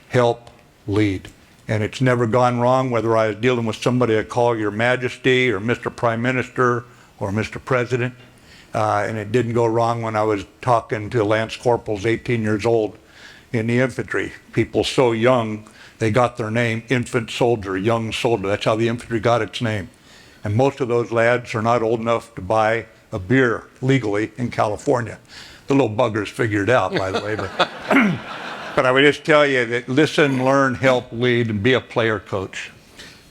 help, lead. And it's never gone wrong, whether I was dealing with somebody I call Your Majesty or Mr. Prime Minister or Mr. President. And it didn't go wrong when I was talking to Lance Corporals 18 years old in the infantry. People so young, they got their name, infant soldier, young soldier. That's how the infantry got its name. And most of those lads are not old enough to buy a beer legally in California. The little buggers figured it out, by the way. But I would just tell you that listen, learn, help, lead, and be a player coach.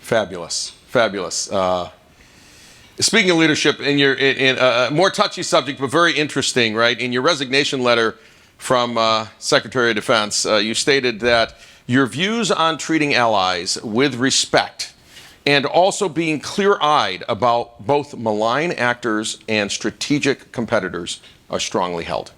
Fabulous, fabulous. Speaking of leadership, in a more touchy subject, but very interesting, right? In your resignation letter from Secretary of Defense, you stated that your views on treating allies with respect and also being clear-eyed about both malign actors and strategic competitors are strongly held.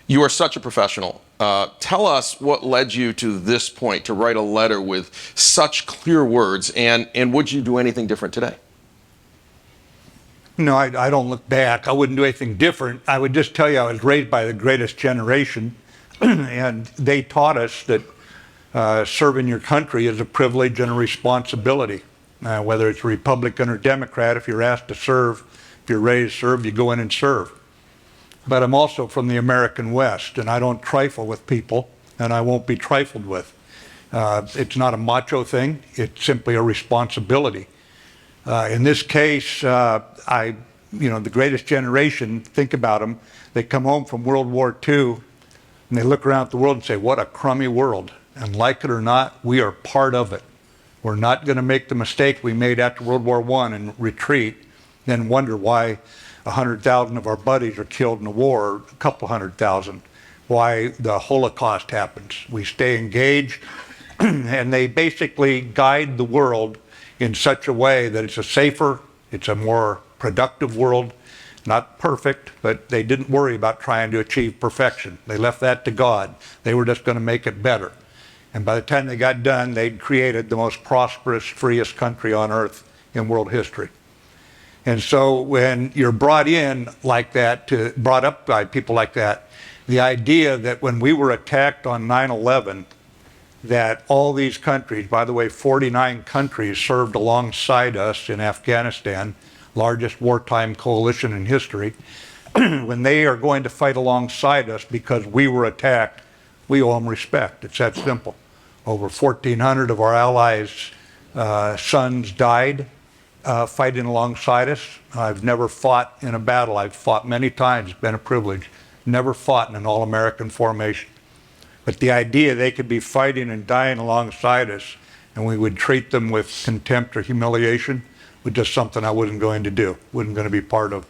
You are such a professional. Tell us what led you to this point, to write a letter with such clear words, and would you do anything different today? No, I don't look back. I wouldn't do anything different. I would just tell you I was raised by the greatest generation, and they taught us that serving your country is a privilege and a responsibility. Whether it's Republican or Democrat, if you're asked to serve, if you're raised to serve, you go in and serve. But I'm also from the American West, and I don't trifle with people, and I won't be trifled with. It's not a macho thing. It's simply a responsibility. In this case, the greatest generation, think about them. They come home from World War II, and they look around at the world and say, what a crummy world. And like it or not, we are part of it. We're not going to make the mistake we made after World War I and retreat, then wonder why 100,000 of our buddies are killed in the war, a couple 100,000, why the Holocaust happens. We stay engaged, and they basically guide the world in such a way that it's a safer, it's a more productive world. Not perfect, but they didn't worry about trying to achieve perfection. They left that to God. They were just going to make it better. And by the time they got done, they'd created the most prosperous, freest country on earth in world history. And so when you're brought in like that, brought up by people like that, the idea that when we were attacked on 9/11, that all these countries, by the way, 49 countries served alongside us in Afghanistan, largest wartime coalition in history, when they are going to fight alongside us because we were attacked, we owe them respect. It's that simple. Over 1,400 of our allies' sons died fighting alongside us. I've never fought in a battle. I've fought many times. It's been a privilege. Never fought in an all-American formation. But the idea they could be fighting and dying alongside us and we would treat them with contempt or humiliation was just something I wasn't going to do, wasn't going to be part of.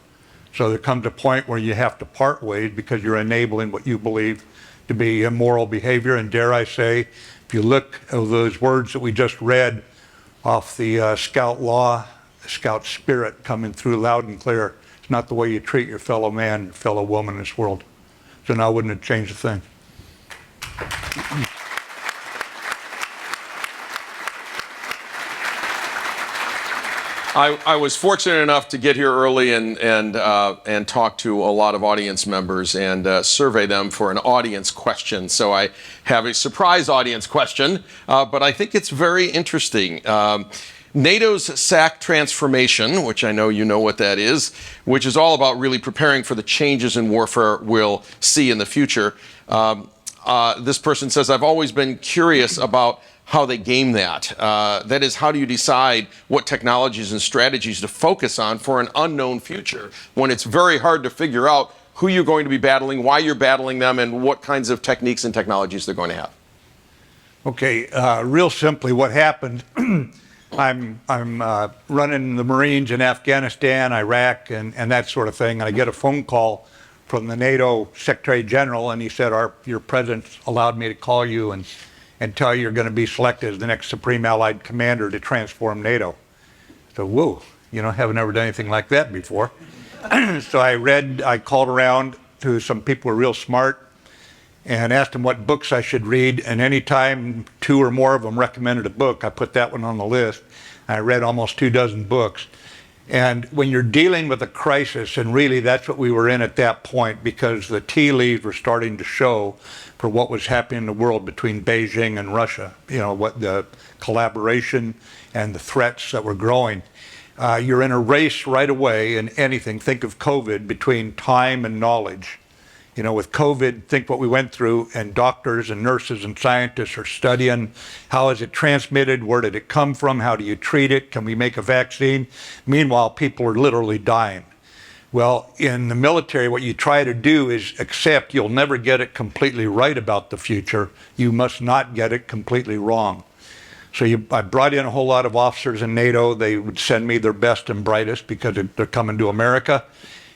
So there comes a point where you have to part ways because you're enabling what you believe to be immoral behavior. And dare I say, if you look at those words that we just read off the Scout law, the Scout spirit coming through loud and clear, it's not the way you treat your fellow man, fellow woman in this world. So now I wouldn't have changed a thing. I was fortunate enough to get here early and talk to a lot of audience members and survey them for an audience question. So I have a surprise audience question, but I think it's very interesting. NATO's SAC transformation, which I know you know what that is, which is all about really preparing for the changes in warfare we'll see in the future. This person says, I've always been curious about how they game that. That is, how do you decide what technologies and strategies to focus on for an unknown future when it's very hard to figure out who you're going to be battling, why you're battling them, and what kinds of techniques and technologies they're going to have? Okay, real simply, what happened, I'm running the Marines in Afghanistan, Iraq, and that sort of thing, and I get a phone call from the NATO Secretary General, and he said, your president allowed me to call you and tell you you're going to be selected as the next Supreme Allied Commander to transform NATO. So, whoa, haven't ever done anything like that before. So I called around to some people who are real smart and asked them what books I should read, and anytime 2 or more of them recommended a book, I put that one on the list. I read almost 24 books. And when you're dealing with a crisis, and really that's what we were in at that point, because the tea leaves were starting to show for what was happening in the world between Beijing and Russia, what the collaboration and the threats that were growing. You're in a race right away in anything. Think of COVID, between time and knowledge. With COVID, think what we went through, and doctors and nurses and scientists are studying how is it transmitted, where did it come from, how do you treat it, can we make a vaccine? Meanwhile, people are literally dying. Well, in the military, what you try to do is accept you'll never get it completely right about the future. You must not get it completely wrong. So I brought in a whole lot of officers in NATO. They would send me their best and brightest because they're coming to America.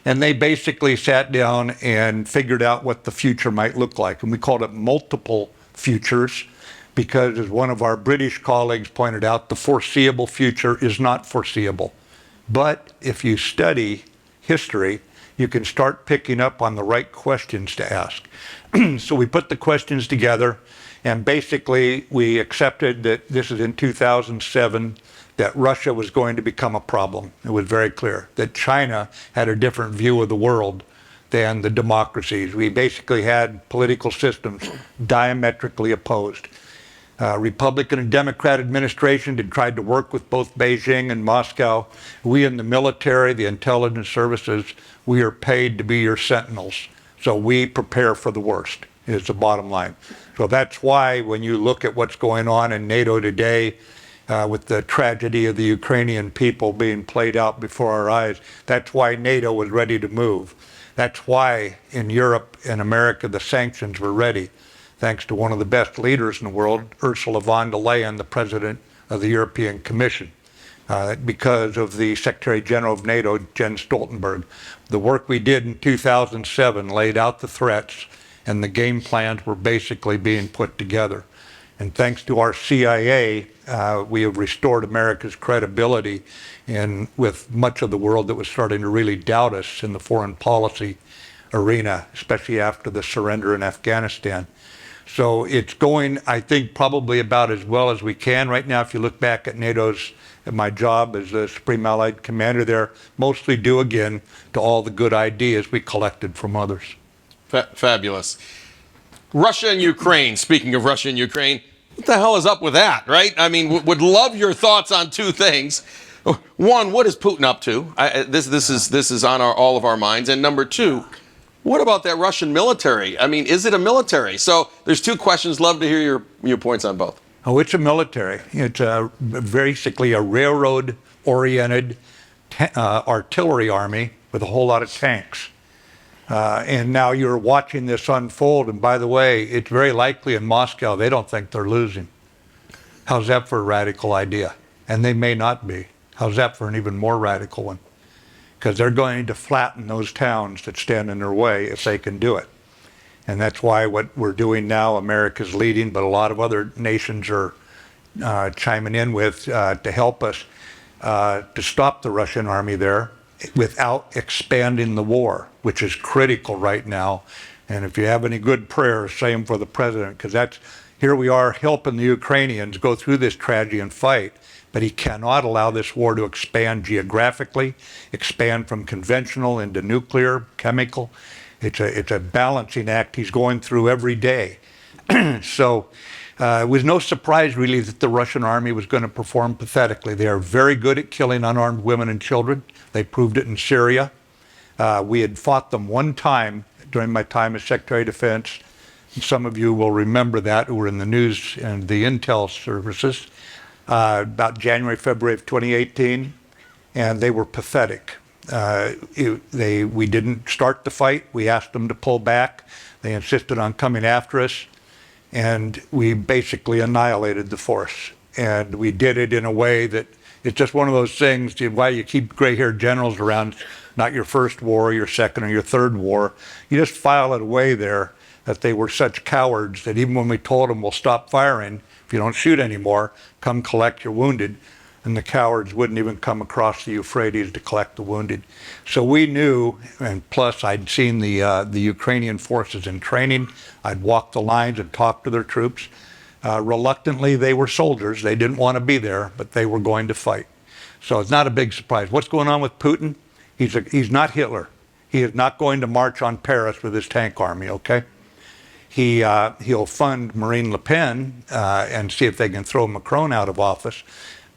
And they basically sat down and figured out what the future might look like. And we called it multiple futures because, as one of our British colleagues pointed out, the foreseeable future is not foreseeable. But if you study history, you can start picking up on the right questions to ask. So we put the questions together, and basically we accepted that this is in 2007, that Russia was going to become a problem. It was very clear that China had a different view of the world than the democracies. We basically had political systems diametrically opposed. Republican and Democrat administration had tried to work with both Beijing and Moscow. We in the military, the intelligence services, we are paid to be your sentinels. So we prepare for the worst, is the bottom line. So that's why when you look at what's going on in NATO today, with the tragedy of the Ukrainian people being played out before our eyes, that's why NATO was ready to move. That's why in Europe and America the sanctions were ready, thanks to one of the best leaders in the world, Ursula von der Leyen, the president of the European Commission, because of the Secretary General of NATO, Jens Stoltenberg. The work we did in 2007 laid out the threats, and the game plans were basically being put together. And thanks to our CIA, we have restored America's credibility with much of the world that was starting to really doubt us in the foreign policy arena, especially after the surrender in Afghanistan. So it's going, I think, probably about as well as we can. Right now, if you look back at at my job as the Supreme Allied Commander there, mostly due again to all the good ideas we collected from others. Fabulous. Russia and Ukraine, speaking of Russia and Ukraine, what the hell is up with that, right? I mean, would love your thoughts on 2 things. One, what is Putin up to? This is on all of our minds. And number 2, what about that Russian military? I mean, is it a military? So there's 2 questions. Love to hear your points on both. Oh, it's a military. It's basically a railroad-oriented artillery army with a whole lot of tanks. And now you're watching this unfold. And by the way, it's very likely in Moscow they don't think they're losing. How's that for a radical idea? And they may not be. How's that for an even more radical one? Because they're going to flatten those towns that stand in their way if they can do it. And that's why what we're doing now, America's leading, but a lot of other nations are chiming in with to help us to stop the Russian army there without expanding the war, which is critical right now. And if you have any good prayers, say them for the president, because here we are helping the Ukrainians go through this tragedy and fight, but he cannot allow this war to expand geographically, expand from conventional into nuclear, chemical. It's a balancing act he's going through every day. So it was no surprise really that the Russian army was going to perform pathetically. They are very good at killing unarmed women and children. They proved it in Syria. We had fought them one time during my time as Secretary of Defense. Some of you will remember that, who were in the news and the intel services, about January, February of 2018, and they were pathetic. We didn't start the fight. We asked them to pull back. They insisted on coming after us, and we basically annihilated the force. And we did it in a way that it's just one of those things, why you keep gray-haired generals around, not your first war, your second or your third war. You just file it away there that they were such cowards that even when we told them, we'll stop firing, if you don't shoot anymore, come collect your wounded, and the cowards wouldn't even come across the Euphrates to collect the wounded. So we knew, and plus I'd seen the Ukrainian forces in training. I'd walked the lines and talked to their troops. Reluctantly, they were soldiers. They didn't want to be there, but they were going to fight. So it's not a big surprise. What's going on with Putin? He's not Hitler. He is not going to march on Paris with his tank army, okay? He'll fund Marine Le Pen and see if they can throw Macron out of office.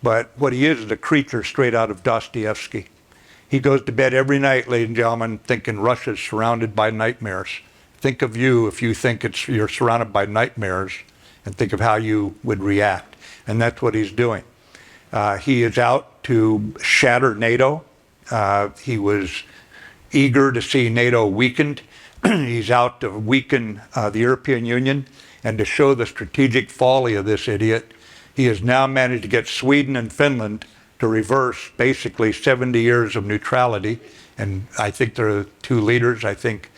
But what he is a creature straight out of Dostoevsky. He goes to bed every night, ladies and gentlemen, thinking Russia's surrounded by nightmares. Think of you if you think you're surrounded by nightmares, and think of how you would react. And that's what he's doing. He is out to shatter NATO. He was eager to see NATO weakened. He's out to weaken the European Union and to show the strategic folly of this idiot. He has now managed to get Sweden and Finland to reverse basically 70 years of neutrality. And I think they're two leaders. I think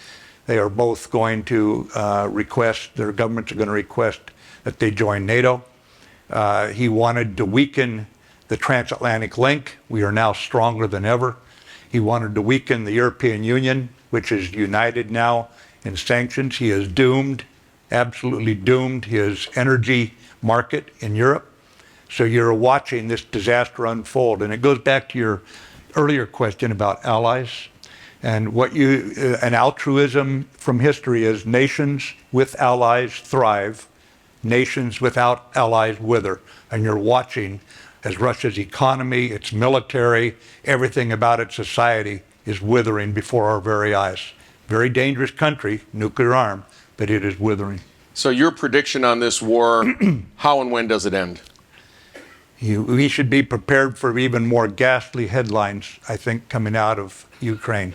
they are both going to their governments are going to request that they join NATO. He wanted to weaken the transatlantic link. We are now stronger than ever. He wanted to weaken the European Union, which is united now in sanctions. He has doomed, absolutely doomed, his energy market in Europe. So you're watching this disaster unfold. And it goes back to your earlier question about allies. And an altruism from history is nations with allies thrive, nations without allies wither. And you're watching as Russia's economy, its military, everything about its society is withering before our very eyes. Very dangerous country, nuclear armed, but it is withering. So your prediction on this war, how and when does it end? We should be prepared for even more ghastly headlines, I think, coming out of Ukraine.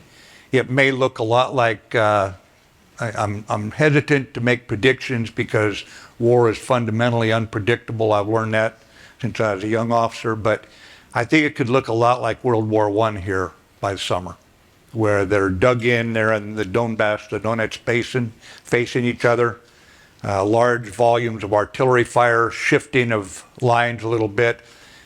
It may look a lot like, I'm hesitant to make predictions because war is fundamentally unpredictable. I've learned that since I was a young officer, but I think it could look a lot like World War I here by summer, where they're dug in there in the Donbass, the Donetsk basin, facing each other. Large volumes of artillery fire, shifting of lines a little bit.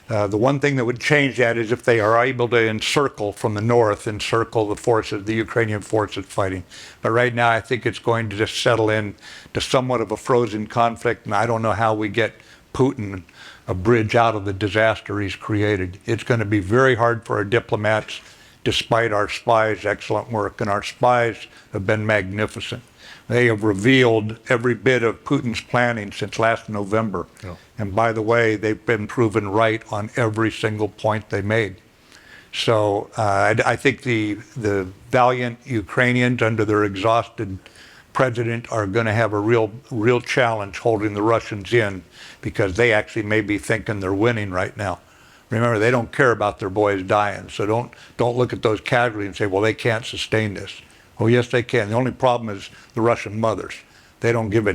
The one thing that would change that is if they are able to encircle from the north, encircle the forces, the Ukrainian forces fighting. But right now, I think it's going to just settle in to somewhat of a frozen conflict, and I don't know how we get Putin a bridge out of the disaster he's created. It's going to be very hard for our diplomats, despite our spies' excellent work, and our spies have been magnificent. They have revealed every bit of Putin's planning since last November. Oh. And by the way, they've been proven right on every single point they made. So I think the valiant Ukrainians under their exhausted president are going to have a real challenge holding the Russians in, because they actually may be thinking they're winning right now. Remember, they don't care about their boys dying. So don't look at those casualties and say, well, they can't sustain this. Well, yes, they can. The only problem is the Russian mothers. They don't give a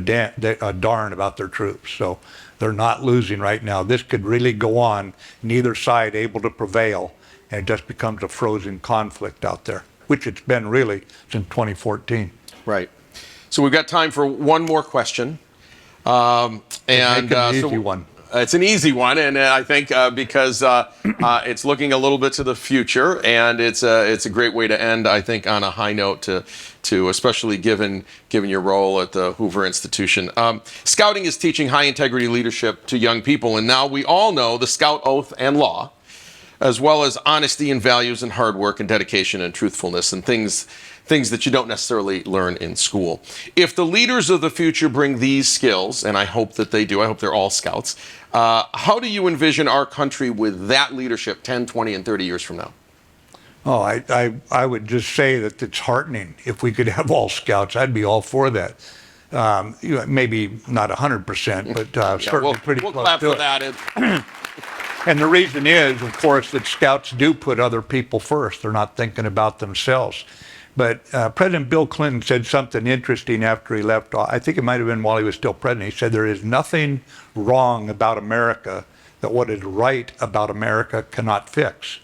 darn about their troops. So they're not losing right now. This could really go on, neither side able to prevail, and it just becomes a frozen conflict out there, which it's been really since 2014. Right. So we've got time for one more question. Make it an easy one. It's an easy one, and I think because it's looking a little bit to the future, and it's a great way to end, I think, on a high note to especially given your role at the Hoover Institution. Scouting is teaching high integrity leadership to young people, and now we all know the Scout oath and law, as well as honesty and values and hard work and dedication and truthfulness and things that you don't necessarily learn in school. If the leaders of the future bring these skills, and I hope that they do, I hope they're all Scouts, how do you envision our country with that leadership 10, 20, and 30 years from now? Oh, I would just say that it's heartening. If we could have all Scouts, I'd be all for that. Maybe not 100%, but certainly pretty close to it. We'll clap for that. And the reason is, of course, that Scouts do put other people first. They're not thinking about themselves. But President Bill Clinton said something interesting after he left. I think it might have been while he was still president. He said, there is nothing wrong about America that what is right about America cannot fix.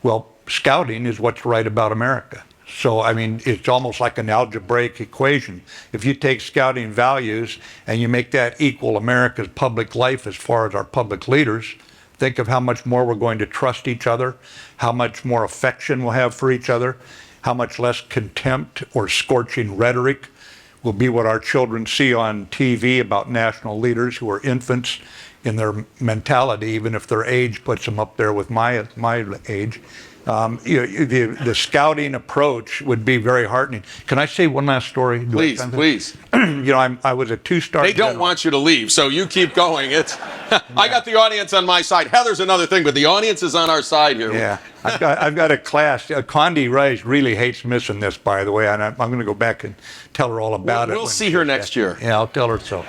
Well, Scouting is what's right about America. So, I mean, it's almost like an algebraic equation. If you take Scouting values and you make that equal America's public life as far as our public leaders, think of how much more we're going to trust each other, how much more affection we'll have for each other, how much less contempt or scorching rhetoric will be what our children see on TV about national leaders who are infants in their mentality, even if their age puts them up there with my age. The Scouting approach would be very heartening. Can I say one last story? Please, please. I was a two-star They don't want you to leave, so you keep going. I got the audience on my side. Heather's another thing, but the audience is on our side here. Yeah, I've got a class. Condi Rice really hates missing this, by the way, and I'm going to go back and tell her all about it. We'll see her next year. Yeah, I'll tell her so.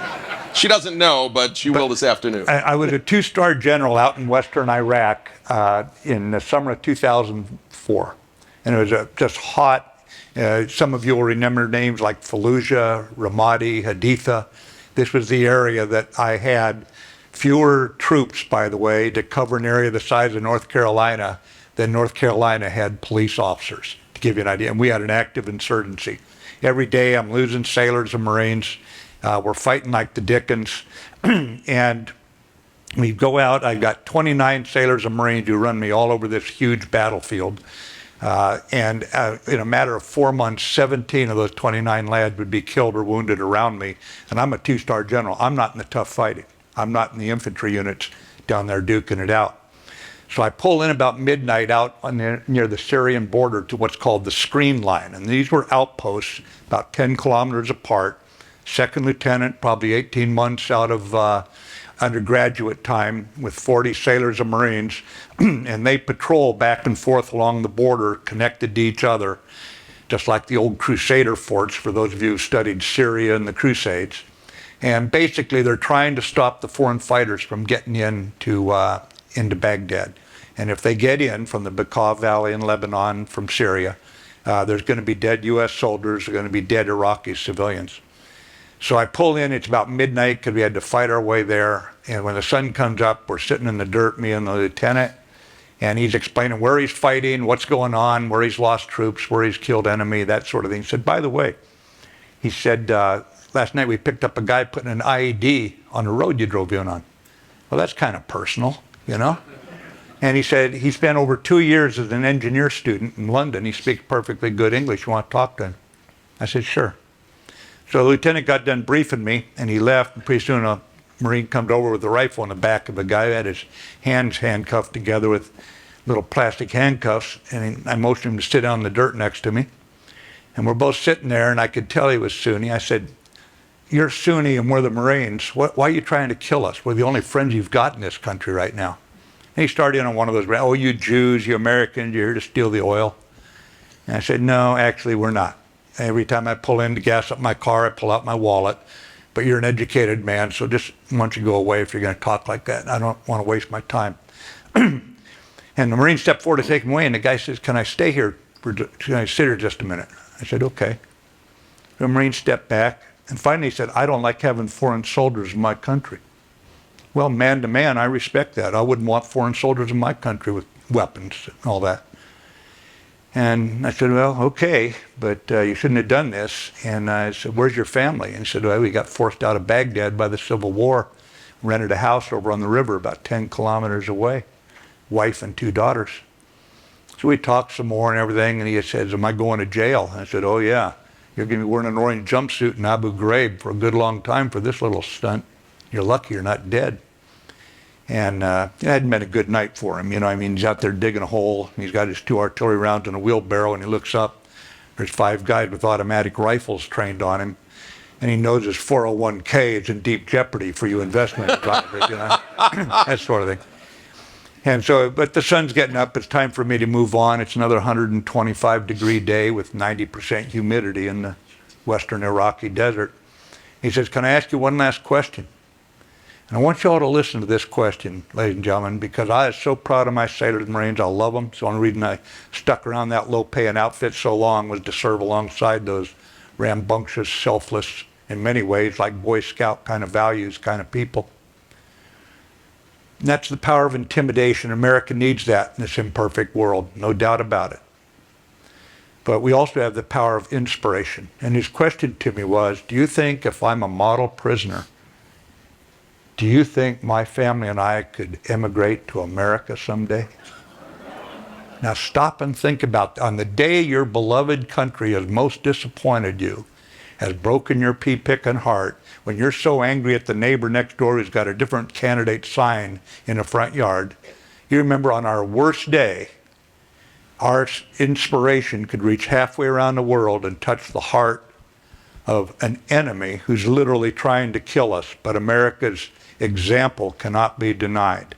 She doesn't know, but she will this afternoon. I was a two-star general out in western Iraq in the summer of 2004. And it was just hot. Some of you will remember names like Fallujah, Ramadi, Haditha. This was the area that I had fewer troops, by the way, to cover an area the size of North Carolina than North Carolina had police officers, to give you an idea. And we had an active insurgency. Every day I'm losing sailors and Marines. We're fighting like the Dickens. And we go out. I've got 29 sailors and Marines who run me all over this huge battlefield. And in a matter of 4 months, 17 of those 29 lads would be killed or wounded around me. And I'm a two-star general. I'm not in the tough fighting. I'm not in the infantry units down there duking it out. So I pull in about midnight out near the Syrian border to what's called the screen line. And these were outposts about 10 kilometers apart. Second lieutenant, probably 18 months out of undergraduate time with 40 sailors and Marines. And they patrol back and forth along the border, connected to each other, just like the old Crusader forts, for those of you who studied Syria and the Crusades. And basically, they're trying to stop the foreign fighters from getting into Baghdad. And if they get in from the Bekaa Valley in Lebanon, from Syria, there's going to be dead U.S. soldiers, there's going to be dead Iraqi civilians. So I pull in, it's about midnight because we had to fight our way there. And when the sun comes up, we're sitting in the dirt, me and the lieutenant, and he's explaining where he's fighting, what's going on, where he's lost troops, where he's killed enemy, that sort of thing. He said, by the way, he said, last night we picked up a guy putting an IED on the road you drove in on. Well, that's kind of personal, you know? And he said he spent over 2 years as an engineer student in London. He speaks perfectly good English. You want to talk to him? I said, sure. So the lieutenant got done briefing me, and he left. And pretty soon a Marine comes over with a rifle in the back of a guy who had his hands handcuffed together with little plastic handcuffs. And I motioned him to sit down in the dirt next to me. And we're both sitting there, and I could tell he was Sunni. I said, you're Sunni and we're the Marines. Why are you trying to kill us? We're the only friends you've got in this country right now. And he started in on one of those, oh, you Jews, you Americans, you're here to steal the oil. And I said, no, actually, we're not. Every time I pull in to gas up my car, I pull out my wallet. But you're an educated man, so just why don't you go away if you're going to talk like that. I don't want to waste my time. And the Marine stepped forward to take him away, and the guy says, can I stay here? Can I sit here just a minute? I said, okay. The Marine stepped back, and finally he said, I don't like having foreign soldiers in my country. Well, man to man, I respect that. I wouldn't want foreign soldiers in my country with weapons and all that. And I said, well, okay, but you shouldn't have done this. And I said, where's your family? And he said, well, we got forced out of Baghdad by the Civil War rented a house over on the river about 10 kilometers away, wife and 2 daughters. So we talked some more and everything, and he says, am I going to jail? I said, oh yeah, you're going to be wearing an orange jumpsuit in Abu Ghraib for a good long time for this little stunt. You're lucky you're not dead. And it hadn't been a good night for him. He's out there digging a hole, and he's got his 2 artillery rounds in a wheelbarrow, and he looks up. There's 5 guys with automatic rifles trained on him, and he knows his 401k is in deep jeopardy for you investment advisors, that sort of thing. And so, but the sun's getting up. It's time for me to move on. It's another 125-degree day with 90% humidity in the western Iraqi desert. He says, can I ask you one last question? And I want you all to listen to this question, ladies and gentlemen, because I was so proud of my sailors and Marines. I love them. So the only reason I stuck around that low-paying outfit so long was to serve alongside those rambunctious, selfless, in many ways, like Boy Scout kind of values kind of people. And that's the power of intimidation. America needs that in this imperfect world, no doubt about it. But we also have the power of inspiration. And his question to me was, do you think if I'm a model prisoner, do you think my family and I could emigrate to America someday? Now stop and think about, on the day your beloved country has most disappointed you, has broken your pea-picking heart, when you're so angry at the neighbor next door who's got a different candidate sign in the front yard, you remember on our worst day, our inspiration could reach halfway around the world and touch the heart of an enemy who's literally trying to kill us, but America's example cannot be denied.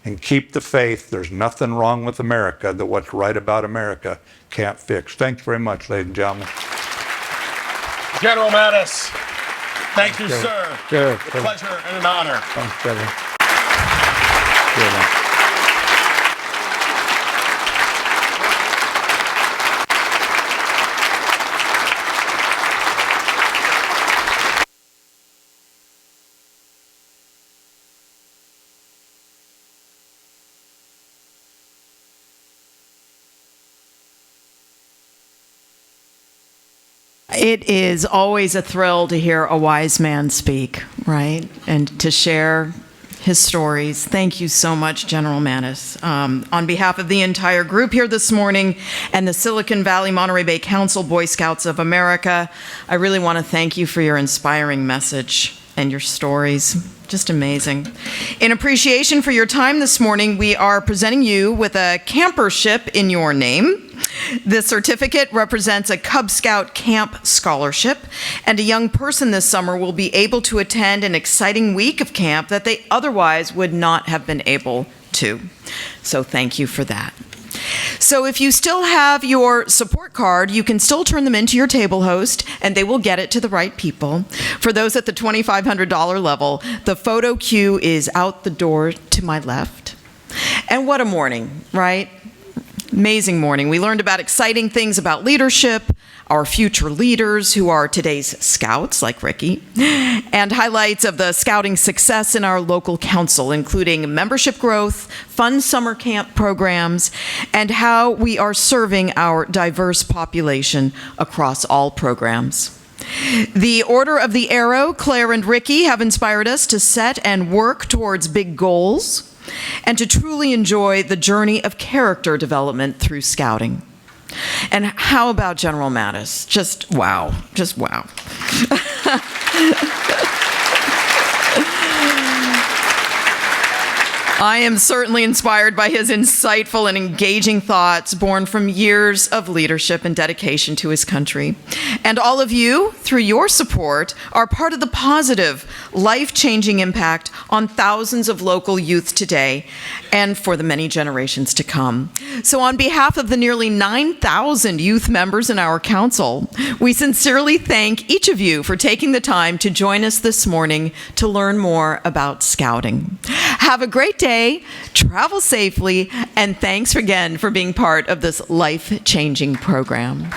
And keep the faith. There's nothing wrong with America that what's right about America can't fix. Thanks very much, ladies and gentlemen. General Mattis, thank you, sir. Good. A pleasure and an honor. Thanks, brother. It is always a thrill to hear a wise man speak, right? And to share his stories. Thank you so much, General Mattis. On behalf of the entire group here this morning and the Silicon Valley Monterey Bay Council Boy Scouts of America, I really want to thank you for your inspiring message and your stories. Just amazing. In appreciation for your time this morning, we are presenting you with a campership in your name. This certificate represents a Cub Scout camp scholarship, and a young person this summer will be able to attend an exciting week of camp that they otherwise would not have been able to. So thank you for that. So if you still have your support card, you can still turn them into your table host, and they will get it to the right people. For those at the $2,500 level, the photo queue is out the door to my left. And what a morning, right? Amazing morning. We learned about exciting things about leadership, our future leaders who are today's scouts, like Ricky, and highlights of the scouting success in our local council, including membership growth, fun summer camp programs, and how we are serving our diverse population across all programs. The Order of the Arrow, Claire and Ricky, have inspired us to set and work towards big goals and to truly enjoy the journey of character development through scouting. And how about General Mattis? Just wow. Just wow. I am certainly inspired by his insightful and engaging thoughts born from years of leadership and dedication to his country. And all of you, through your support, are part of the positive, life-changing impact on thousands of local youth today and for the many generations to come. So on behalf of the nearly 9,000 youth members in our council, we sincerely thank each of you for taking the time to join us this morning to learn more about scouting. Have a great day, travel safely, and thanks again for being part of this life-changing program.